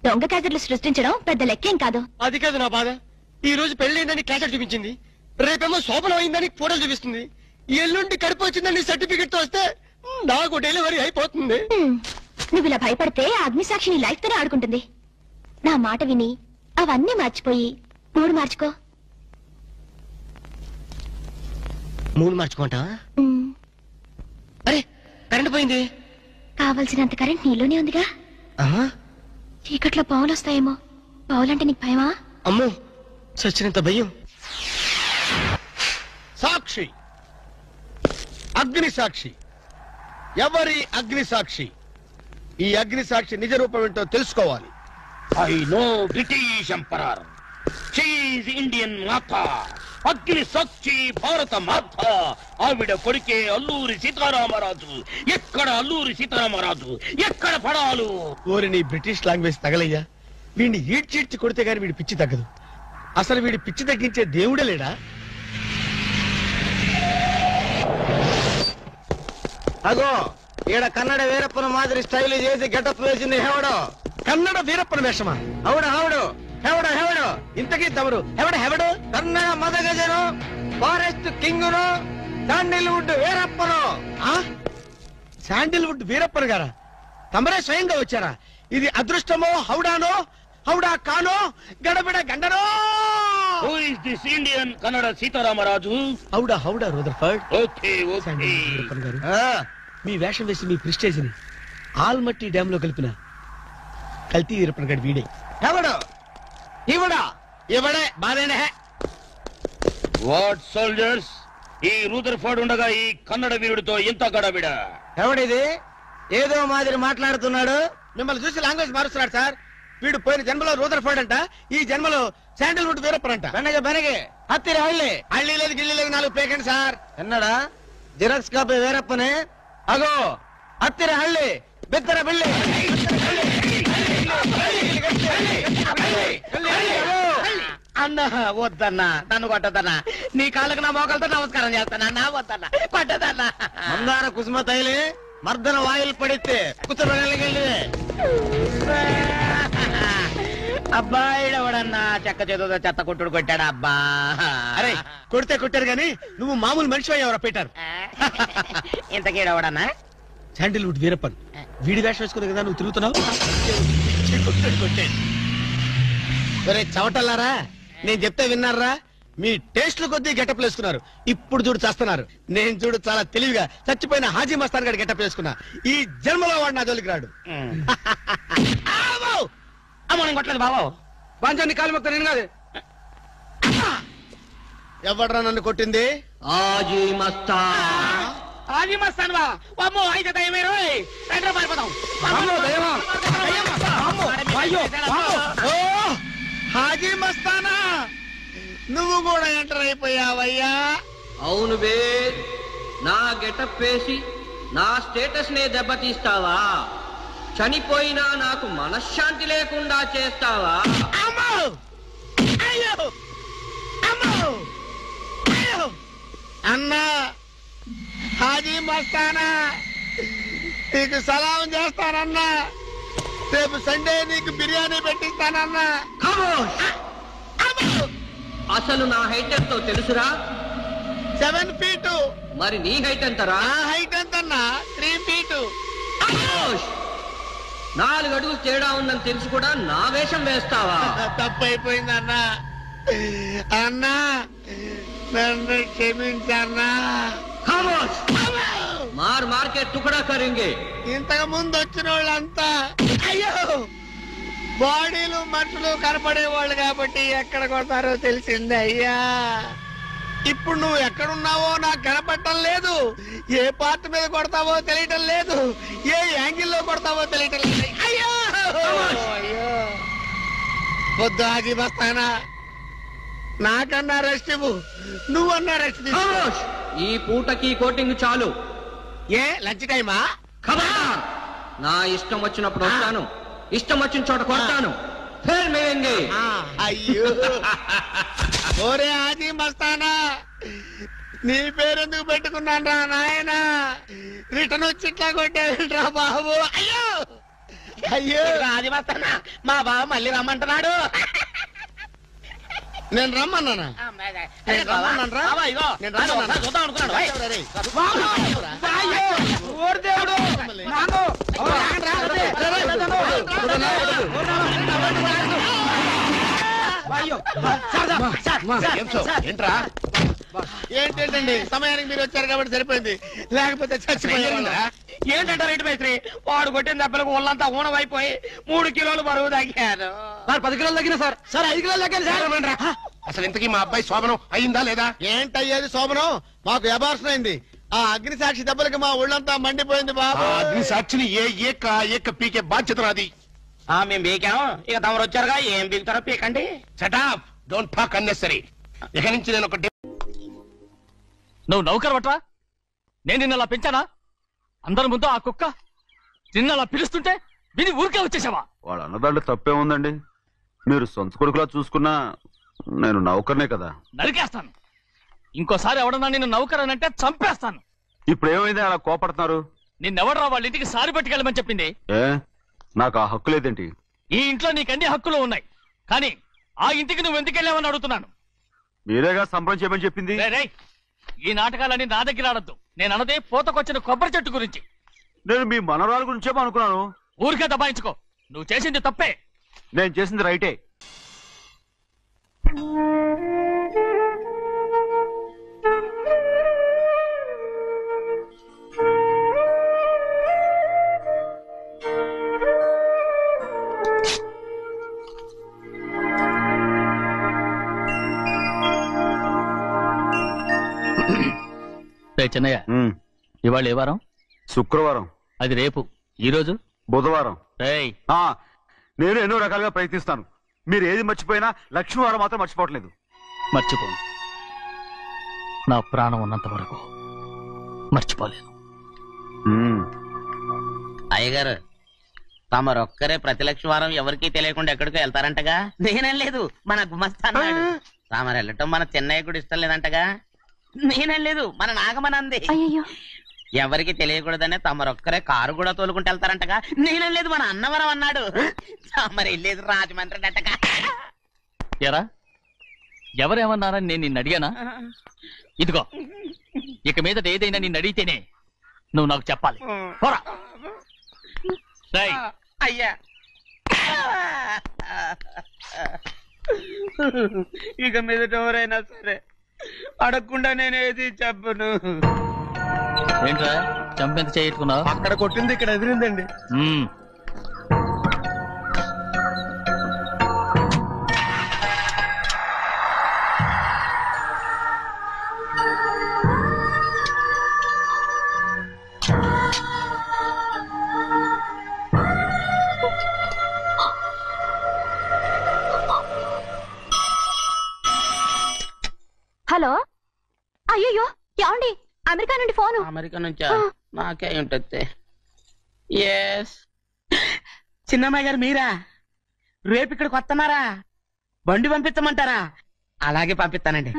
దొంగ క్యాసెట్లు సృష్టించడం పెద్ద లెక్కేం కాదు. అది కాదు నా బాధ. ఈ రోజు పెళ్లి క్యాసెట్ చూపించింది, రేపేమో శోభనం అయిందని ఫోటోలు చూపిస్తుంది, ఎల్లుండి కడుపు వచ్చిందని సర్టిఫికెట్ తో వస్తే నాకు డెలివరీ అయిపోతుంది. నువ్వు ఇలా భయపడితే అగ్నిసాక్షిని లైఫ్ తోనే ఆడుకుంటుంది. నా మాట విని అవన్నీ మర్చిపోయి మూడు మార్చుకో. మూడు మార్చుకుంటావా? అరే కరెంట్ పోయింది. కావలసినంత కరెంట్ నీలోనే ఉందిగా. చీకట్లో పావులు వస్తాయేమో. పావులంటే నీకు భయమా? అమ్మో, చచ్చినంత భయం. సాక్షి, అగ్ని సాక్షి. ఎవరి అగ్ని సాక్షి? ఈ అగ్ని సాక్షి నిజ రూపం ఏంటో తెలుసుకోవాలి. I know British emperor, she is Indian మాత, అగ్ని సాక్షి భారత మాత. ఆవిడ కొడుకే అల్లూరి సీతారామరాజు. ఎక్కడ అల్లూరి సీతారామరాజు, ఎక్కడ పడాలు? ఓరి నీ బ్రిటిష్ లాంగ్వేజ్ తగలయ్యా. వీడిని ఈడ్చిడ్చి కొడితే గాని వీడి పిచ్చి తగ్గదు. అసలు వీడి పిచ్చి తగ్గించే దేవుడే లేడా? అగో ఈడ కన్నడ వీరప్పన మాదిరి స్టైల్ చేసి గెటప్ వేసింది హెవడో. కన్నడ వీరప్పన వేషమా? అవుడు హౌడు హెవడో హెవడో. ఇంతకీ తమరు హెవడు? కన్నడ మదగజను, ఫారెస్ట్ కింగును, శాండిల్వుడ్ వీరప్పను. శాండిల్వుడ్ వీరప్పన్ గారా? తమరే స్వయంగా వచ్చారా? ఇది అదృష్టమో హౌడానో, హౌడా కానో, గడబిడ గండనో? Who is this Indian Kannada Sitaramaraju? హౌడా రూదర్ఫర్డ్. Okay okay. వీరప్పన్ గారు, మీ వేషం వేసి మీ ప్రిస్టేజ్ ని ఆల్మట్టి డ్యామ్ లో కలిపిన కల్తీ వీరప్పన్ గారి వీడే. హెవడో ఇవడా? ఇవడే బాధేనే. వాట్ సోల్జర్స్, ఈ రూదర్ఫర్డ్ ఉండగా ఈ కన్నడ వీరుడితో ఎంత గడబిడ? ఎవడిది ఏదో మాదిరి మాట్లాడుతున్నాడు? మిమ్మల్ని చూసి లాంగ్వేజ్ మారుస్తున్నాడు సార్. వీడు పోయిన జన్మలో రూదర్ఫర్డ్ అంట, ఈ జన్మలో శాండిల్వుడ్ వీరప్పన్ అంట. బెనగే హత్తిరి హళ్ళి. హళ్ళీ లేదు గిల్లి లేదు, 4 పేకండి సార్. ఎన్నడా జిరాక్స్ కాపీ వీరప్పనే. అగో హత్తిరి హళ్ళి, బిత్తర బిల్లి. అన్న వద్దన్నా, నన్ను కొట్టదన్నా. నీ కాళ్ళకు నా మోకాలతో నమస్కారం చేస్తానన్నా. వద్దన్నా, కొట్టదన్నా. మందార కుసుమ తైలి మర్దన వాయిల్ పడితే కుతురగలిగే అబ్బాయిడవడన్నా చెక్క చేతుతో చెత్త కొట్టుడు కొట్టాడు అబ్బా. అరే కొడితే కొట్టారు గాని నువ్వు మామూలు మనిషి అయ్యావరా పీటర్. ఇంతకీడవడన్నా శాండిల్వుడ్ వీరప్పన్ వీడి వేషం వేసుకునే కదా నువ్వు తిరుగుతున్నావు. ఒరే చవటల్లారా, నేను చెప్తే విన్నారా? మీ టేస్ట్లు కొద్దీ గెటప్ వేసుకున్నారు. ఇప్పుడు చూడు చేస్తున్నారు. నేను చూడు చాలా తెలివిగా చచ్చిపోయిన హాజీ మస్తాన్ గడి గెటప్ వేసుకున్నా. ఈ జన్మలో వాడు నా జోలికి రాడు. కొట్టలేదు బాబు. బాంచాన్ని కాలు మొక్క నేను కాదు. ఎవడ్రా నన్ను కొట్టింది? హాజీ మస్తాన్. హాజీ మస్తాన్ బా అమ్మో అయితే దయమే రోయ్. రండి పారిపోదాం. ఓ హాజీ మస్తానా, నువ్వు కూడా ఎంటర్ అయిపోయావయ్యా. అవును బే, నా గెటప్ వేసి నా స్టేటస్ నే దెబ్బతీస్తావా? చనిపోయినా నాకు మనశ్శాంతి లేకుండా చేస్తావా? అమ్మో అయ్యో అమ్మో అయ్యో అన్నా, హాజీ మస్తానా నీకు సలాం చేస్తానన్నా. రేపు సండే నీకు బిర్యానీ పెట్టిస్తానన్నా. అసలు నా హైట్ ఎంతో తెలుసురా? 7 feet. మరి నీ హైట్ ఎంతరా? నా హైట్ ఎంతన్నా? 3 feet. 4 అడుగులు తేడా ఉందని తెలిసి కూడా నా వేషం వేస్తావా? తప్పైపోయిందన్నా. అన్నా నన్ను క్షమించన్నా. మార్ మార్కెట్ టుకడా కరింగే. ఇంతకు ముందు వచ్చిన వాళ్ళంతా అయ్యో బాడీలు మనుషులు కనపడే వాళ్ళు కాబట్టి ఎక్కడ కొడతారో తెలిసింది అయ్యా. ఇప్పుడు నువ్వు ఎక్కడున్నావో నాకు కనపడటం లేదు. ఏ పార్ట్ మీద కొడతావో తెలియటం లేదు. ఏ యాంగిల్లో కొడతావో తెలియటం లేదు. అయ్యో అయ్యో వద్దు హాజీ మస్తానా, నాకన్నా రెస్ట్ ఇవ్వు. నువ్వన్నా రెస్ట్ తీసుకో. ఈ పూటకి కోటింగ్ చాలు. ఏ లంచ్ టైమా? నా ఇష్టం వచ్చినప్పుడు వస్తాను, ఇష్టం వచ్చిన చోట కొడతాను. అయ్యో ఓరే హాజీ మస్తానా, నీ పేరెందుకు పెట్టుకున్నాను రా నాయనా. రిటర్న్ వచ్చి ఇట్లా కొట్టేరా బాబు. అయ్యో అయ్యో హాజీ మస్తానా, మా బావ మళ్ళీ రమ్మంటున్నాడు. నేను రమ్మన్నానా? చూద్దాం అనుకున్నాడు. ఏంట్రా? ఏంటండి సమయానికి మీరు వచ్చారు కాబట్టి సరిపోయింది, లేకపోతే చచ్చిపోయారు. ఏంటంటారు రేటు మేస్త్రి? వాడు కొట్టిన దెబ్బలకు ఒళ్ళంతా ఊనమైపోయి 3 కిలోలు బరువు తగ్గారు. 10 కిలోలు తగ్గిన సార్. సార్ 5 కిలోలు తగ్గాను సార్. అసలు ఇంతకీ మా అబ్బాయి శోభనం అయిందా లేదా? ఏంటయ్యేది శోభనం? మాకు అబార్షన్ అయింది. ఆ అగ్ని సాక్షి దెబ్బలకి మా ఒళ్ళంతా మండిపోయింది బాబు. అగ్ని సాక్షిని ఏక పీకే బాధ్యత నాది. మేము బీకాం, ఇక తమరు వచ్చారుగా ఏం బీగుతారో పీకండి. Shut up, don't talk unnecessary. ఇక నుంచి నేను ఒకటి. నువ్వు నౌకర్ పట్రా? నేను నిన్న అలా పెంచానా? అందరి ముందు ఆ కుక్క నిన్న అలా పిలుస్తుంటే విని ఊరికే వచ్చేసావా? వాడు అన్నదాంట్లో తప్పే ఉందండి. మీరు సొంత కొడుకులా చూసుకున్నా నేను నౌకర్నే కదా. నరికేస్తాను. ఇంకోసారి ఎవడన్నా నిన్ను నౌకర్ అని అంటే చంపేస్తాను. ఇప్పుడు ఏమైంది అలా కోపడుతున్నారు? నిన్నెవడరా వాళ్ళ ఇంటికి సారి పట్టుకెళ్ళమని చెప్పింది? ఏ నాకు ఆ హక్కు లేదేంటి? ఈ ఇంట్లో నీకు అన్ని హక్కులు ఉన్నాయి, కానీ ఆ ఇంటికి నువ్వు ఎందుకు వెళ్ళావని అడుగుతున్నాను. మీరేగా సంబరం చేయమని చెప్పింది. ఈ నాటకాలన్నీ నా దగ్గర ఆడద్దు. నేను అన్నదే పూతకొచ్చిన కొబ్బరి చెట్టు గురించి. నేను మీ మనవరాల గురించేమో అనుకున్నాను. ఊరికే దబాయించుకో. నువ్వు చేసింది తప్పే. నేను చేసింది రైటే. చెన్నయ్య, ఇవాళ ఏ వారం? శుక్రవారం. అది రేపు. ఈ రోజు బుధవారం. నేను ఎన్నో రకాలుగా ప్రయత్నిస్తాను. మీరు ఏది మర్చిపోయినా లక్ష్మీవారం మాత్రం మర్చిపోవట్లేదు. మర్చిపోను. నా ప్రాణం ఉన్నంత వరకు మర్చిపోలేను. అయ్యగారు, తమరొక్కరే ప్రతి లక్షవారం ఎవరికీ తెలియకుండా ఎక్కడికో వెళ్తారంటగా? నేనేం లేదు, మన గుమస్తాన్నాడు. తామరు వెళ్ళటం మన చెన్నయ్య కూడా ఇష్టం లేదంటగా? నేనేం లేదు, మన నాగమనంది. అయ్యో ఎవరికి తెలియకూడదనే తమరొక్కరే కారు కూడా తోలుకుంటూ వెళ్తారంటగా. నేనలేదు, మన అన్నవరం అన్నాడు. తమరు వెళ్ళేది రాజమండ్రి అంటగా. ఎరా ఎవరేమన్నారని నేను నిన్ను అడిగానా? ఇదిగో ఇక మీదట ఏదైనా నిన్ను అడిగితేనే నువ్వు నాకు చెప్పాలి. పోరా. అయ్యా ఇక మీదట ఎవరైనా సరే అడగకుండా నేనేది చెప్పను. ఏంట్రా చంపెంత చేయించుకున్నావు? అక్కడ కొట్టింది ఇక్కడ ఎదిరిందండి. హలో, అయ్యో ఏమండి? అమెరికా నుండి ఫోను. అమెరికా నుంచా? నాకే ఉంటుంది. ఎస్, చిన్నమ్మాయి గారు మీరా? రేపు ఇక్కడికి వస్తున్నారా? బండి పంపిస్తామంటారా? అలాగే పంపిస్తానండి.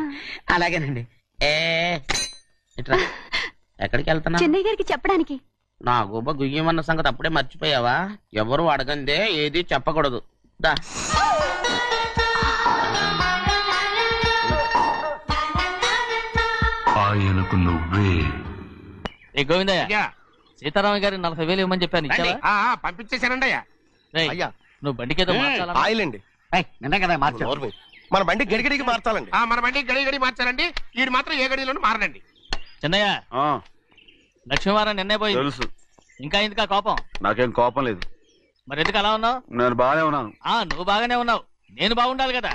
అలాగేనండి. ఎక్కడికి వెళ్తున్నా? చెన్నై గారికి చెప్పడానికి. నా గుబ్బ గుయ్యమన్న సంగతి అప్పుడే మర్చిపోయావా? ఎవరు అడగందే ఏది చెప్పకూడదు. దా ఆయనకు నువ్వే. గోవిందయ్య, సీతారామయ్య గారి 40,000 ఇవ్వమని చెప్పాను. ఇచ్చావా? పంపించేశానండి అయ్యా. అయ్యా నువ్వు బండికేదో ఆయిల్ అండి. నిన్న కదా మార్చారు. మన బండి గడిగడికి మార్చాలండి. మన బండి గడిగడి మార్చాలండి. వీడు మాత్రం ఏ గడిలోనూ మారనండి. చిన్నయ్య, లక్ష్మీవారం నిన్నే పోయింది. తెలుసు. ఇంకా ఎందుకా కోపం? నాకేం కోపం లేదు. మరి ఎందుకు అలా ఉన్నావు? నేను బాగానే ఉన్నాను. నువ్వు బాగానే ఉన్నావు, నేను బాగుండాలి కదా.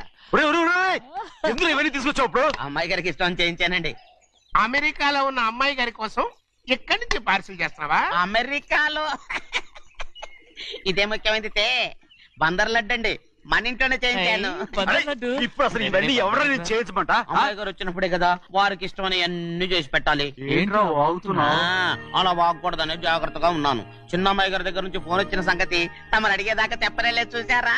ఎందుకు ఇవన్నీ తీసుకొచ్చావు? ఇప్పుడు అమ్మాయి గారికి ఇష్టం చేయించానండి. అమెరికాలో ఉన్న అమ్మాయి గారి కోసం ఎక్కడి నుంచి పార్సిల్ చేస్తున్నావా? అమెరికాలో ఇదే ముఖ్యమైనది. బందర్ లడ్డు అండి, మన ఇంట్లోనే చేయించాను. ఇప్పుడు అసలు ఇవన్నీ ఎవరైనా చేయించమంట? అమ్మాయి గారు వచ్చినప్పుడే కదా వారికి ఇష్టమని అన్ని చేసి పెట్టాలి. అలా వాగకూడదని జాగ్రత్తగా ఉన్నాను. చిన్న అమ్మాయి గారి దగ్గర నుంచి ఫోన్ వచ్చిన సంగతి తమరు అడిగేదాకా తెప్పలేదు. చూసారా?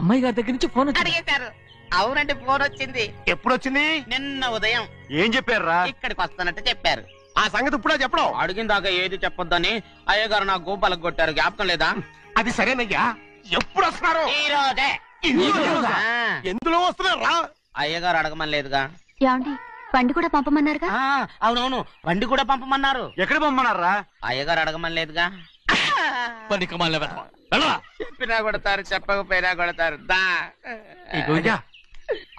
అమ్మాయి గారి దగ్గర నుంచి ఫోన్ అడిగేశారు. అవునండి, ఫోన్ వచ్చింది. ఎప్పుడు వచ్చింది? నిన్న ఉదయం. ఏం చెప్పారా? ఇక్కడికి వస్తానంటే చెప్పారు. ఆ సంగతి ఇప్పుడే చెప్పడం. అడిగిన దాకా ఏది చెప్పొద్దని అయ్యగారు నా గోపాలకు కొట్టారు. జ్ఞాపకం లేదా? అది సరేనయ్యా. ఎప్పుడు వస్తున్నారు? ఈ రోజే. ఎందులో వస్తున్నారా? అయ్యగారు అడగమని లేదుగా. ఏమండి, బండి కూడా పంపమన్నారుగా? అవునవును, బండి కూడా పంపమన్నారు. ఎక్కడ పంపమన్నారా? అయ్యగారు అడగమని లేదుగా. చెప్పినా కొడతారు, చెప్పకపోయినా కొడతారు.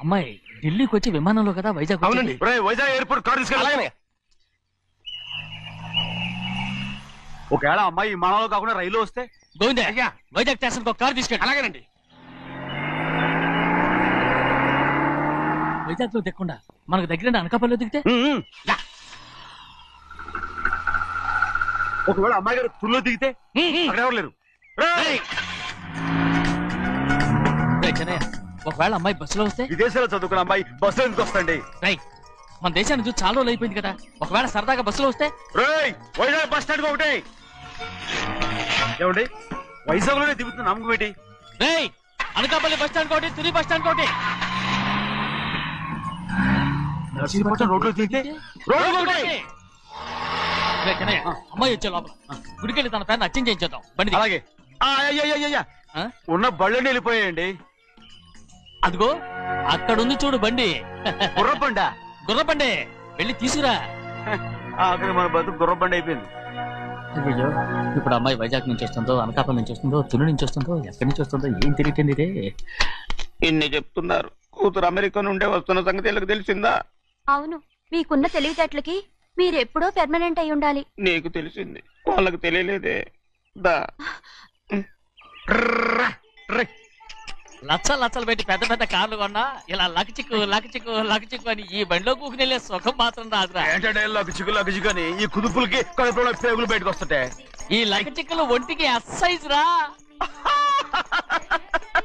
అమ్మాయి ఢిల్లీకి వచ్చి విమానంలో కదా వైజాగ్. అవునండి, వైజాగ్ ఎయిర్పోర్ట్ కార్ తీసుకెళ్ళి. ఒకవేళ అమ్మాయి విమానంలో కాకుండా రైలు వస్తే? గోవిందయ్య, వైజాగ్ స్టేషన్ ఒక కార్ తీసుకెళ్ళి. అలాగేనండి. వైజాగ్ లో దిక్కుండా మనకు దగ్గర అనకాపల్లిలో దిగితే? ఒకవేళ అమ్మాయి గారు తుల్లో దిగితే? అక్కడ ఎవరు లేరు. ఒకవేళ అమ్మాయి బస్సులో వస్తే? విదేశాల్లో చదువుకున్న అమ్మాయి బస్సులో ఎందుకు వస్తండి? మన దేశాన్ని చూసి చాలా రోజులు అయిపోయింది కదా. ఒకవేళ సరదాగా బస్సులో వస్తే? వైజాగ్ బస్ స్టాండ్ ఒకటి. ఏమండి, వైజాగ్ లోనే దిగుతున్న నమ్మకం ఏంటి? అనకాపల్లి బస్ స్టాండ్ కోటి, తుని బస్ స్టాండ్ కోటి. నర్సీపట్నం రోడ్లో దిగితే అమ్మాయి వచ్చే లోపల గుడికెళ్ళి తన పేరుని అచ్చం చేయించేద్దాం బండి. అలాగే. ఉన్న బళ్ళని వెళ్ళిపోయాయండి. అదిగో అక్కడుంది చూడు బండి. గుర్రబండ. గుర్రబండి, వెళ్ళి తీసుకురా. అక్కడ మన బతుకు గుర్రబండి అయిపోయింది. అయ్యో, ఇప్పుడు అమ్మాయి వైజాగ్ నుంచి వస్తుందో, అనకాపల్లి నుంచి వస్తుందో, తుని నుంచి వస్తుందో, ఎక్కడి నుంచి వస్తుందో ఏం తెలియటండి రే. ఇన్ని చెప్తున్నారు, కూతురు అమెరికా నుండే వస్తున్న సంగతి వీళ్ళకి తెలిసిందా? అవును, మీకున్న తెలివితేటలకి మీరెప్పుడో పెర్మనెంట్ అయి ఉండాలి. నీకు తెలిసింది, వాళ్ళకి తెలియలేదే. దా లచ్చలు పెట్టి పెద్ద పెద్ద కార్లు కొన్నా ఇలా లకచిక్కు అని ఈ బండిలో కూకుని వెళ్ళే సుఖం మాత్రం రాదురా. లకచిక్కు అని ఈ కుదుపులకి కడుపులో పేగులు బయటకు వస్తుంటాయి. ఈ లకచిక్కులు ఒంటికి ఎక్సైజ్ రా.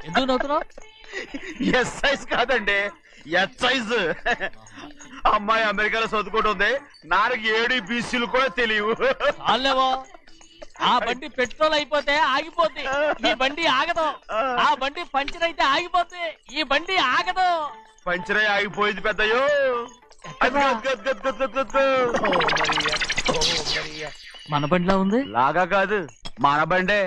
ఎందుకు నవ్వుతున్నావు? ఎక్సైజ్ కాదండి, ఎక్సైజ్. అమ్మాయి అమెరికాలో చదువుకుంటుంది, నాకు 7 BCలు కూడా తెలియవు. చాలేవో, ఆ బండి పెట్రోల్ అయిపోతే ఆగిపోద్ది, ఈ బండి ఆగదు. ఆ బండి పంచర్ అయితే ఆగిపోద్ది, ఈ బండి ఆగదు. పంచరే ఆగిపోయింది పెద్దయ్యో. మన బండిలా ఉంది. లాగా కాదు మన బండే.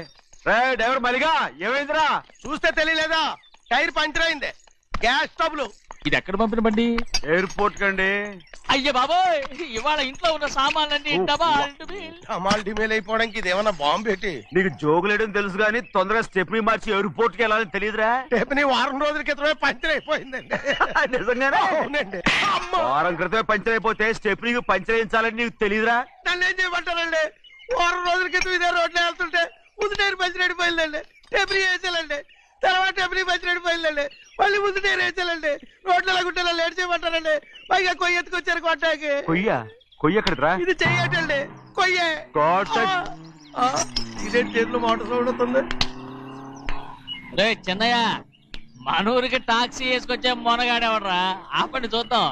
డ్రైవర్ మలిగా ఏమైందిరా? చూస్తే తెలియలేదా? టైర్ పంచర్ అయింది. గ్యాస్ స్టవ్లు. ఇది ఎక్కడ పంపిన బండి? ఎయిర్పోర్ట్ కండి. అయ్యే బాబోయ్, ఇవాళ ఇంట్లో ఉన్న సామాన్లన్నీ డమాల్ డిమేల్ అయిపోవడానికి ఇదేమన్నా బాంబు పెట్టి. నీకు జోగులేయడం తెలుసు కానీ తొందరగా స్టెప్ని మార్చి ఎయిర్పోర్ట్ కి వెళ్ళాలని తెలియదురా? స్టెప్ని వారం రోజుల క్రితమే పంచర్ అయిపోయిందండి. నిజంగానే? అవునండి. వారం క్రితమే పంచర్ అయిపోతే స్టెప్నీకి పంచర్ వేయించాలని నీకు తెలియదురా? నన్ను ఏం చేయమంటారండి? వారం రోజుల క్రితం ఇదే రోడ్లో వెళ్తుంటే ముందు టైర్ పంచర్ అయిపోయిందండి. స్టెప్ని వేసాలండి. తర్వాత స్టెప్ని పంచర్ అయిపోయిందండి. మళ్ళీ ముందు టైర్ వేసాలండి. రోడ్లు గుట్టలో లేట్ చేయమంటారండి. పైగా కొయ్య ఎత్తుకొచ్చారు కొట్టాకి. కొయ్య ఎక్కడిరా? ఇది చెయ్యటండి. కొయ్యే. ఇదే చేతులు మోటార్ సౌండ్ అవుతుంది. రే చిన్నయ్య, మనూరికి టాక్సీ వేసుకొచ్చే మొనగాడేవడరా? ఆపండి చూద్దాం.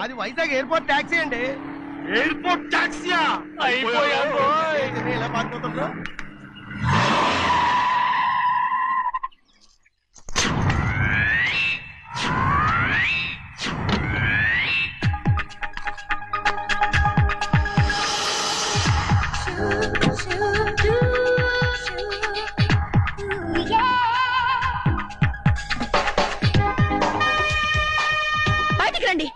అది వైజాగ్ ఎయిర్పోర్ట్ టాక్సీ అండి. ఎయిర్పోర్ట్ టాక్సీయా? ఇలా పారిపోతుండ్రా? బయటికి రండి.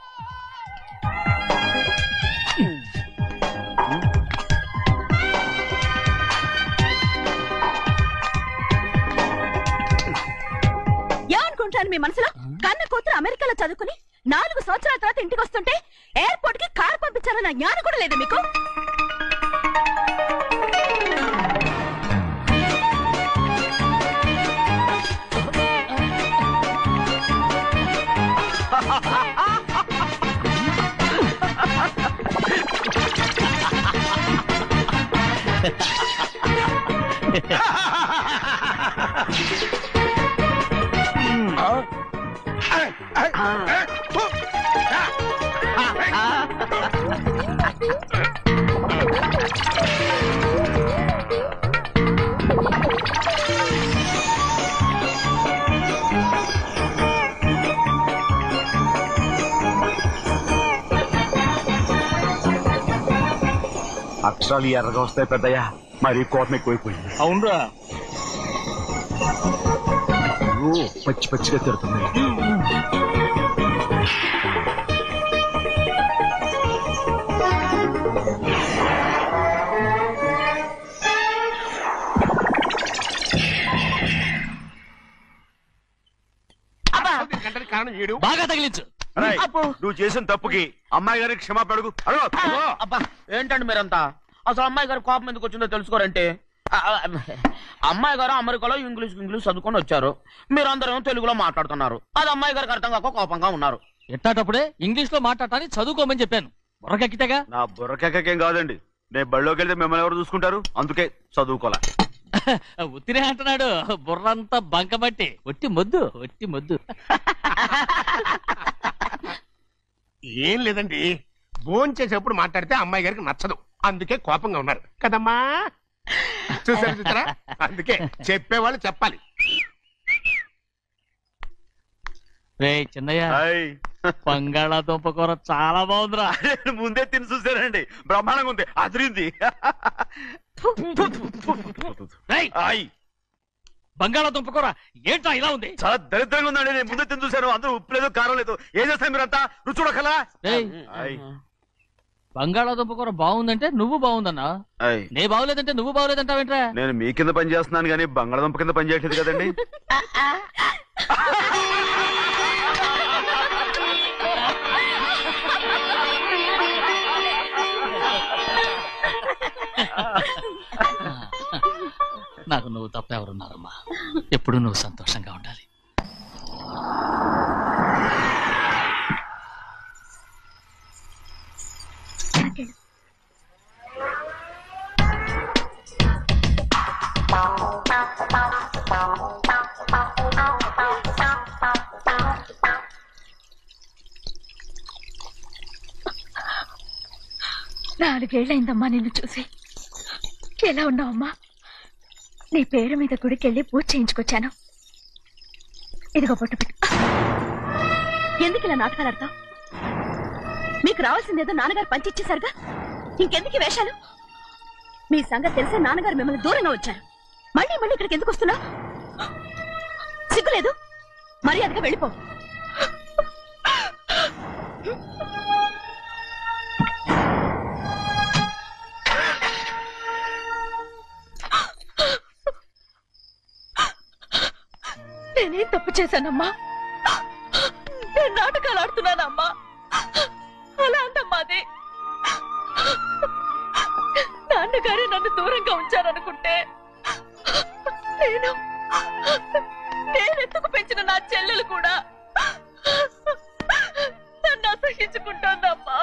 ఏమనుకుంటాను మీ మనసులో? కన్న కూతురు అమెరికాలో చదువుకుని 4 సంవత్సరాల తర్వాత ఇంటికి వస్తుంటే ఎయిర్పోర్ట్ కి కారు పంపించాలన్న జ్ఞానం కూడా లేదా మీకు? అక్షరాలు ఎర్రగా వస్తాయి పెద్దయ్యా. మరి కోపం ఎక్కువైపోయింది. అవునరా? పచ్చి పచ్చిగా తిడుతుంది. బాగా తగిలించు. నువ్వు చేసిన తప్పుకి అమ్మాయి గారికి క్షమాపణ అడుగు. అబ్బా ఏంటండి మీరంతా? అసలు అమ్మాయి గారు కోపం ఎందుకు వచ్చిందో తెలుసుకోరంటే, అమ్మాయి గారు అమెరికాలో ఇంగ్లీష్ చదువుకొని వచ్చారు. మీరందరూ తెలుగులో మాట్లాడుతున్నారు. అది అమ్మాయి గారికి అర్థం కాక కోపంగా ఉన్నారు. ఎట్టాటప్పుడే ఇంగ్లీష్ లో మాట్లాడటానికి చదువుకోమని చెప్పాను. బుర్రకెక్కితేగా. నా బుర్రకెక్కకేం కాదండి. నేను బళ్ళోకి వెళ్తే మిమ్మల్ని ఎవరు చూసుకుంటారు? అందుకే చదువుకోలే. ఉత్తిరే అంటున్నాడు. బుర్రంతా బంకబట్టి. ఒట్టి మొద్దు. ఏం లేదండి, భోజనం చేసేప్పుడు మాట్లాడితే అమ్మాయి గారికి నచ్చదు. అందుకే కోపంగా ఉన్నారు కదమ్మా. చూసారా? అందుకే చెప్పేవాళ్ళు చెప్పాలి. రే చిన్నయ్య, బంగాళాదుంప కూర చాలా బాగుందిరా. ముందే తిని చూసానండి, బ్రహ్మాండంగా ఉంది. అదిరింది. బంగాళాదుంప కూర ఏంటా ఇలా ఉంది? చాలా దరిద్రంగా ఉందండి. నేను ముందే తిని చూశాను. అందరూ ఉప్పు లేదు, కారం లేదు. ఏం చేస్తాను మీరంతా? రుచి చూడకలా. బంగాళాదుంప కూర బాగుందంటే నువ్వు బాగుందన్నా, నే బాగులేదంటే నువ్వు బాగులేదంటావేంట్రా? నేను మీ కింద పని చేస్తున్నాను కానీ బంగాళాదుంప కింద పని చేయట్లేదు కదండి. నాకు నువ్వు తప్ప ఎవరున్నారమ్మా? ఎప్పుడు నువ్వు సంతోషంగా ఉండాలి. నాలుగేళ్లైందమ్మా నిన్ను చూసి. ఎలా ఉన్నావమ్మా? నీ పేరు మీద గుడికెళ్ళి పూజ చేయించుకొచ్చాను. ఇదిగో బొట్టు పెట్టు. ఎందుకు ఇలా నాటకాలు ఆడతావు? మీకు రావాల్సిందేదో నాన్నగారు పంచిచ్చేశారుగా, ఇంకెందుకు వేషాలు? మీ సంగతి తెలిసే నాన్నగారు మిమ్మల్ని దూరంగా వచ్చారు. మళ్ళీ మళ్ళీ ఇక్కడికి ఎందుకు వస్తున్నా? సిగ్గులేదు? మర్యాదగా వెళ్ళిపో. నేనేం తప్పు చేశానమ్మా? నేను నాటకాలు ఆడుతున్నానమ్మా. అలా అందమ్మా అది. నాన్నగారే నన్ను దూరంగా ఉంచారనుకుంటే నేనెత్తుకు పెంచిన నా చెల్లెలు కూడా నన్ను అసహించుకుంటోందమ్మా.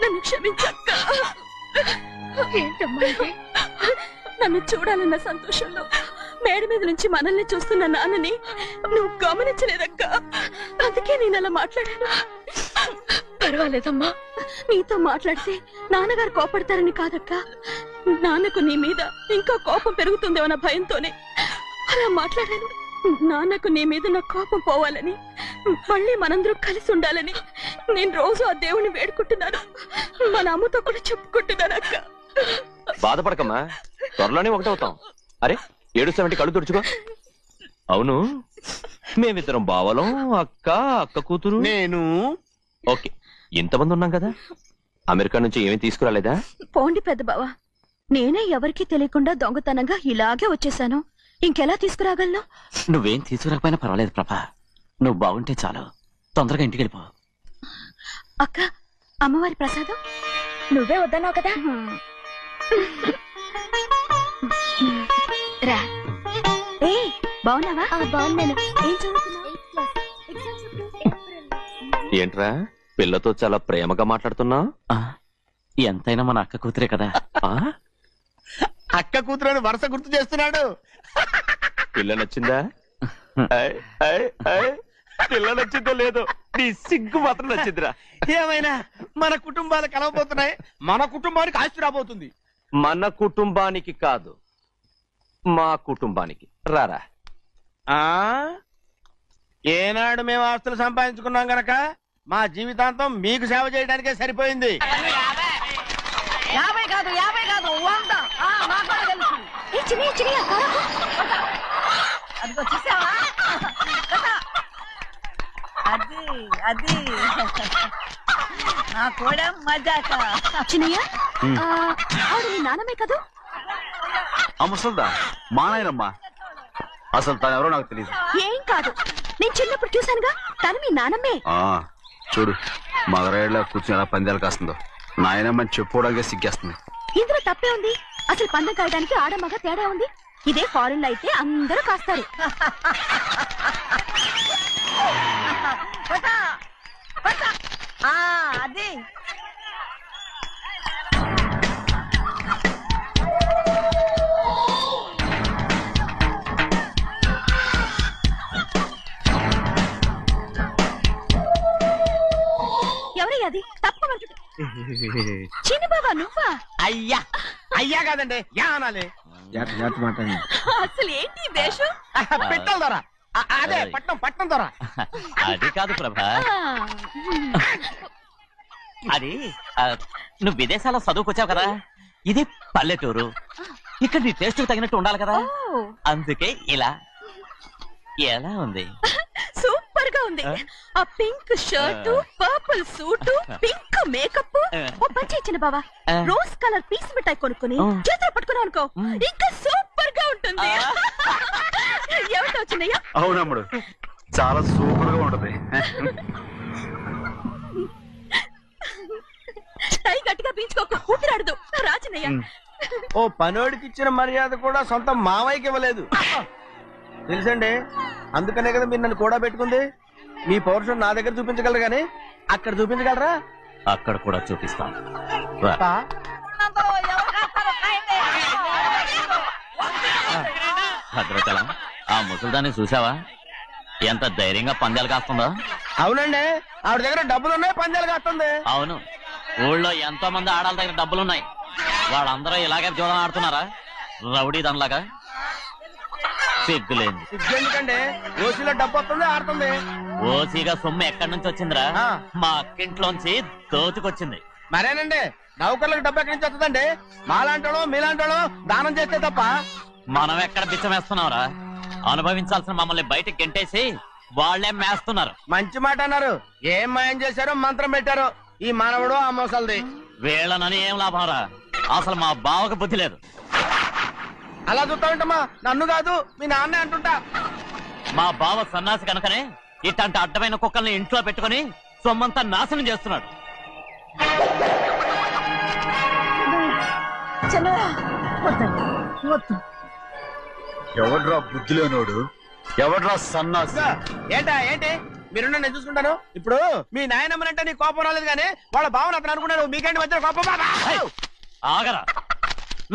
నన్ను క్షమించక్క. ఏంటమ్మా ఇది? నన్ను చూడాలన్న సంతోషంలో మేడ మీద నుంచి మనల్ని చూస్తున్న నాన్నని నువ్వు గమనించలేదక్క. అందుకే నేను అలా మాట్లాడాను. పర్వాలేదమ్మా, నీతో మాట్లాడితే నాన్నగారు కోపడతారని కాదక్క. నాన్నకు నీ మీద ఇంకా కోపం పెరుగుతుందేమన్న భయంతోనే అలా మాట్లాడాను. నాన్నకు నీ మీద నా కోపం పోవాలని, మళ్ళీ మనందరం కలిసి ఉండాలని నేను రోజు ఆ దేవుని వేడుకుంటున్నాను. మన అమ్మతో కూడా చెప్పుకుంటున్నాను అక్క. బాధపడకమ్మా, త్వరలోనే ఒకటవుతాం. అరే ఏడుస్తామంటే కళ్ళు తుడుచుకో. అవును, మేమిద్దరం బావలం, అక్క కూతురు, నేను. ఓకే, ఇంతమంది ఉన్నాం కదా. అమెరికా నుంచి ఏమీ తీసుకురాలేదా? పోండి పెద్ద బావా, నేనే ఎవరికీ తెలియకుండా దొంగతనంగా ఇలాగే వచ్చేసాను. ఇంకెలా తీసుకురాగలను? నువ్వేం తీసుకురాకపోయినా పర్వాలేదు ప్రభా, నువ్వు బాగుంటే చాలు. తొందరగా ఇంటికి వెళ్ళిపో. అక్క, అమ్మవారి ప్రసాదం నువ్వే వద్దన్నావు కదా. రా. ఏ బాగున్నావా? బాగున్నాను. ఏం చదువుతున్నావు? ఏంట్రా పిల్లతో చాలా ప్రేమగా మాట్లాడుతున్నావు? ఎంతైనా మన అక్క కూతురే కదా. అక్క కూతురు వరుస గుర్తు చేస్తున్నాడు. పిల్ల నచ్చిందా? పిల్ల నచ్చిందో లేదో, నీ సిగ్గు మాత్రం నచ్చిందిరా. ఏమైనా మన కుటుంబాలు కలవబోతున్నాయి. మన కుటుంబానికి ఆస్తి రాబోతుంది. మన కుటుంబానికి కాదు, మా కుటుంబానికి. రారా. ఏనాడు మేము ఆస్తులు సంపాదించుకున్నాం గనక మా జీవితాంతం మీకు సేవ చేయడానికే సరిపోయింది. 50 కాదు 100. అదిగో చూసావా? అది నా కూడా మజాక. చిన్నయ్య, ఆవిడ మీ నాన్నమే కదా? ముసల్దా మా నాయనమ్మా. అసలు తను ఎవరో నాకు తెలియదు. ఏం కాదు, నేను చిన్నప్పుడు చూశానుగా, తను మీ నాన్నమ్మే. చూడు మగరాయిలా కూర్చుని ఎలా పందాలు కాస్తుందో. నాయనమ్మని చెప్పుకోవడానికి సిగ్గేస్తుంది. ఇందులో తప్పే ఉంది? అసలు పందెం కాయడానికి ఆడమగ తేడా ఉంది. ఇదే ఫారెన్ లో అయితే అందరూ కాస్తారు. అది ఎవరయ్యా? అది తప్పమంటుంది. చిన్ని బాబా నువ్వా? అయ్యా అయ్యా కాదండి, యా అనాలి. అసలు ఏంటి వేషం? పెట్టాలి దొర. అదే పట్నం దొర. అది కాదు ప్రభా, అది నువ్వు విదేశాల్లో చదువుకొచ్చావు కదా, ఇది పల్లెటూరు. ఇక్కడ నీ టేస్ట్ తగినట్టు ఉండాలి కదా, అందుకే ఇలా. ఎలా ఉంది? సూపర్ గా ఉంది. ఆ pink shirt, purple suit, pink makeup. ఓ పంచి ఇచ్చిన బావా, రోజ్ కలర్ పీస్ మిఠాయి కొనుక్కుని చేతిలో పట్టుకున్నావు అనుకో, ఇంకా సూపర్ గా ఉంటుంది. ఎవరితో వచ్చిందయ్యా? అవునమ్ముడు, చాలా సూపర్ గా ఉంటది. టై గట్టిగా పీంచుకోకు, ఊపిరాడదు. రాచినయ్యా. ఓ పనోడికి ఇచ్చిన మర్యాద కూడా సొంత మావయ్యకి ఇవ్వలేదు తెలుసండి. అందుకనే కదా మీరు నన్ను కూడా పెట్టుకుంది. మీ పౌరుషం నా దగ్గర చూపించగలరు గానీ అక్కడ చూపించగలరా? అక్కడ కూడా చూపిస్తాను. భద్రాచలం ఆ ముసలిదాన్ని చూసావా ఎంత ధైర్యంగా పందాలు కాస్తుందో. అవునండి, ఆవిడ దగ్గర డబ్బులున్నాయి, పందాలు కాస్తుంది. అవును, ఊళ్ళో ఎంతో మంది ఆడాళ్ళ దగ్గర డబ్బులున్నాయి. వాళ్ళందరూ ఇలాగే జోదం ఆడుతున్నారా రౌడీ దానిలాగా? సిగ్గులేదు. ఎందుకండి ఓసీలో డబ్బు వస్తుంది, ఆడుతుంది. ఓసీగా సొమ్ము ఎక్కడి నుంచి వచ్చిందిరా? మా అక్కింట్లోంచి దోచుకొచ్చింది. మరేనండి, నౌకర్లకు డబ్బు ఎక్కడి నుంచి వస్తుందండి? మాలాంటోళ్ళు మీలాంటోళ్ళు దానం చేస్తే తప్ప. మనం ఎక్కడ బిచ్చం వేస్తున్నావురా? అనుభవించాల్సిన మమ్మల్ని బయటకు గెంటేసి వాళ్లే మేస్తున్నారు. మంచి మాట అన్నారు. ఏం మాయం చేశారో మంత్రం పెట్టారో ఈ మానవుడు ఆ మోసల్ది. వీళ్ళనని ఏం లాభంరా? అసలు మా బావకు బుద్ధి లేదు. అలా చూస్తా ఉంటామా? నన్ను కాదు మీ నాన్నే అంటుంటా. మా బావ సన్నాసి కనుకనే ఇట్లాంటి అడ్డమైన కుక్కల్ని ఇంట్లో పెట్టుకుని సొమ్మంతా నాశనం చేస్తున్నాడు. ఎవడ్రా బుద్ధి లేనోడు? ఎవడ్రా సన్నాసి? ఏంటి మీరు నేను చూసుకుంటాను. ఇప్పుడు మీ నాయనమ్మనంటే నీ కోపం రాలేదు కానీ వాళ్ళ భావన అతను అనుకున్నాడు. మీకేంటి మధ్య కోపం? ఆగరా,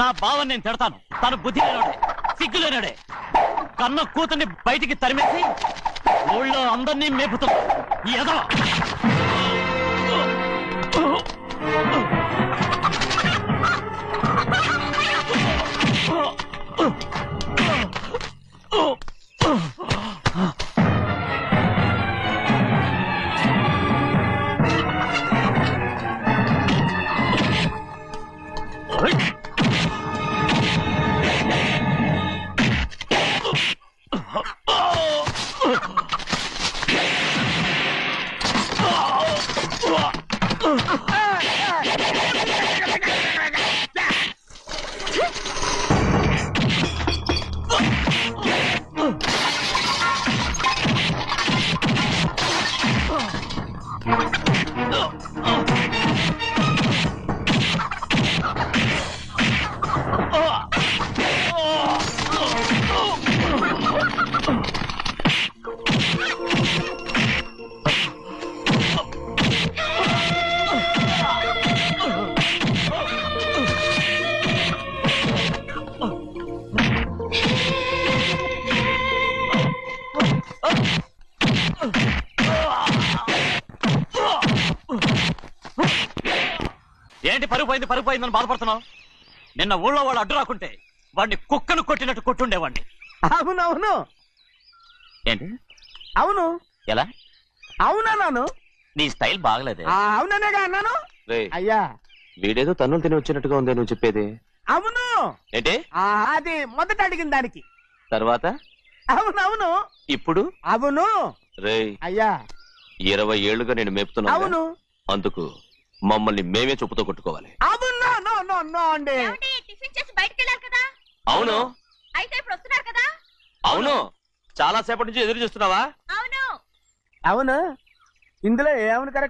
నా బావని నేను తిడతాను. తను బుద్ధి లేనోడే, సిగ్గు లేనోడే. కన్న కూతుర్ని బయటికి తరిమేసి ఊళ్ళో అందరినీ మేపుతున్నా ఈ ఎదవ. ఏంటి పరుగు పోయిందని బాధపడుతున్నావు? నిన్న ఊళ్ళో వాడు అడ్డు రాకుంటే వాడిని కుక్కను కొట్టినట్టు కొట్టుండేవాడిని. అవునవును. ఏంటి? అవును. ఎలా? అవునన్నాను. నీ స్టైల్ బాగలేదే. అవుననేగా అన్నాను. అయ్యా, వీడేదో తన్నులు తిని వచ్చినట్టుగా ఉంది నువ్వు చెప్పేది. అవును. ఏంటి? అది మొదట అడిగిన దానికి. తర్వాత అవునవును. ఇప్పుడు అవును. రేయ్, అయ్యా 20 ఏళ్లుగా నేను మేపుతున్నా. అవును. అందుకు మమ్మల్ని మేమే చెప్పుతో కొట్టుకోవాలి. అండి టిఫిన్ చేసి బయటికి వెళ్ళారు కదా? అవును. అయితే ఇప్పుడు వస్తున్నారు కదా? అవును. చాలా సేపటి నుంచి ఎదురు చూస్తున్నావా? అవును. అవును. ఇందులో ఏమని కరెక్ట్?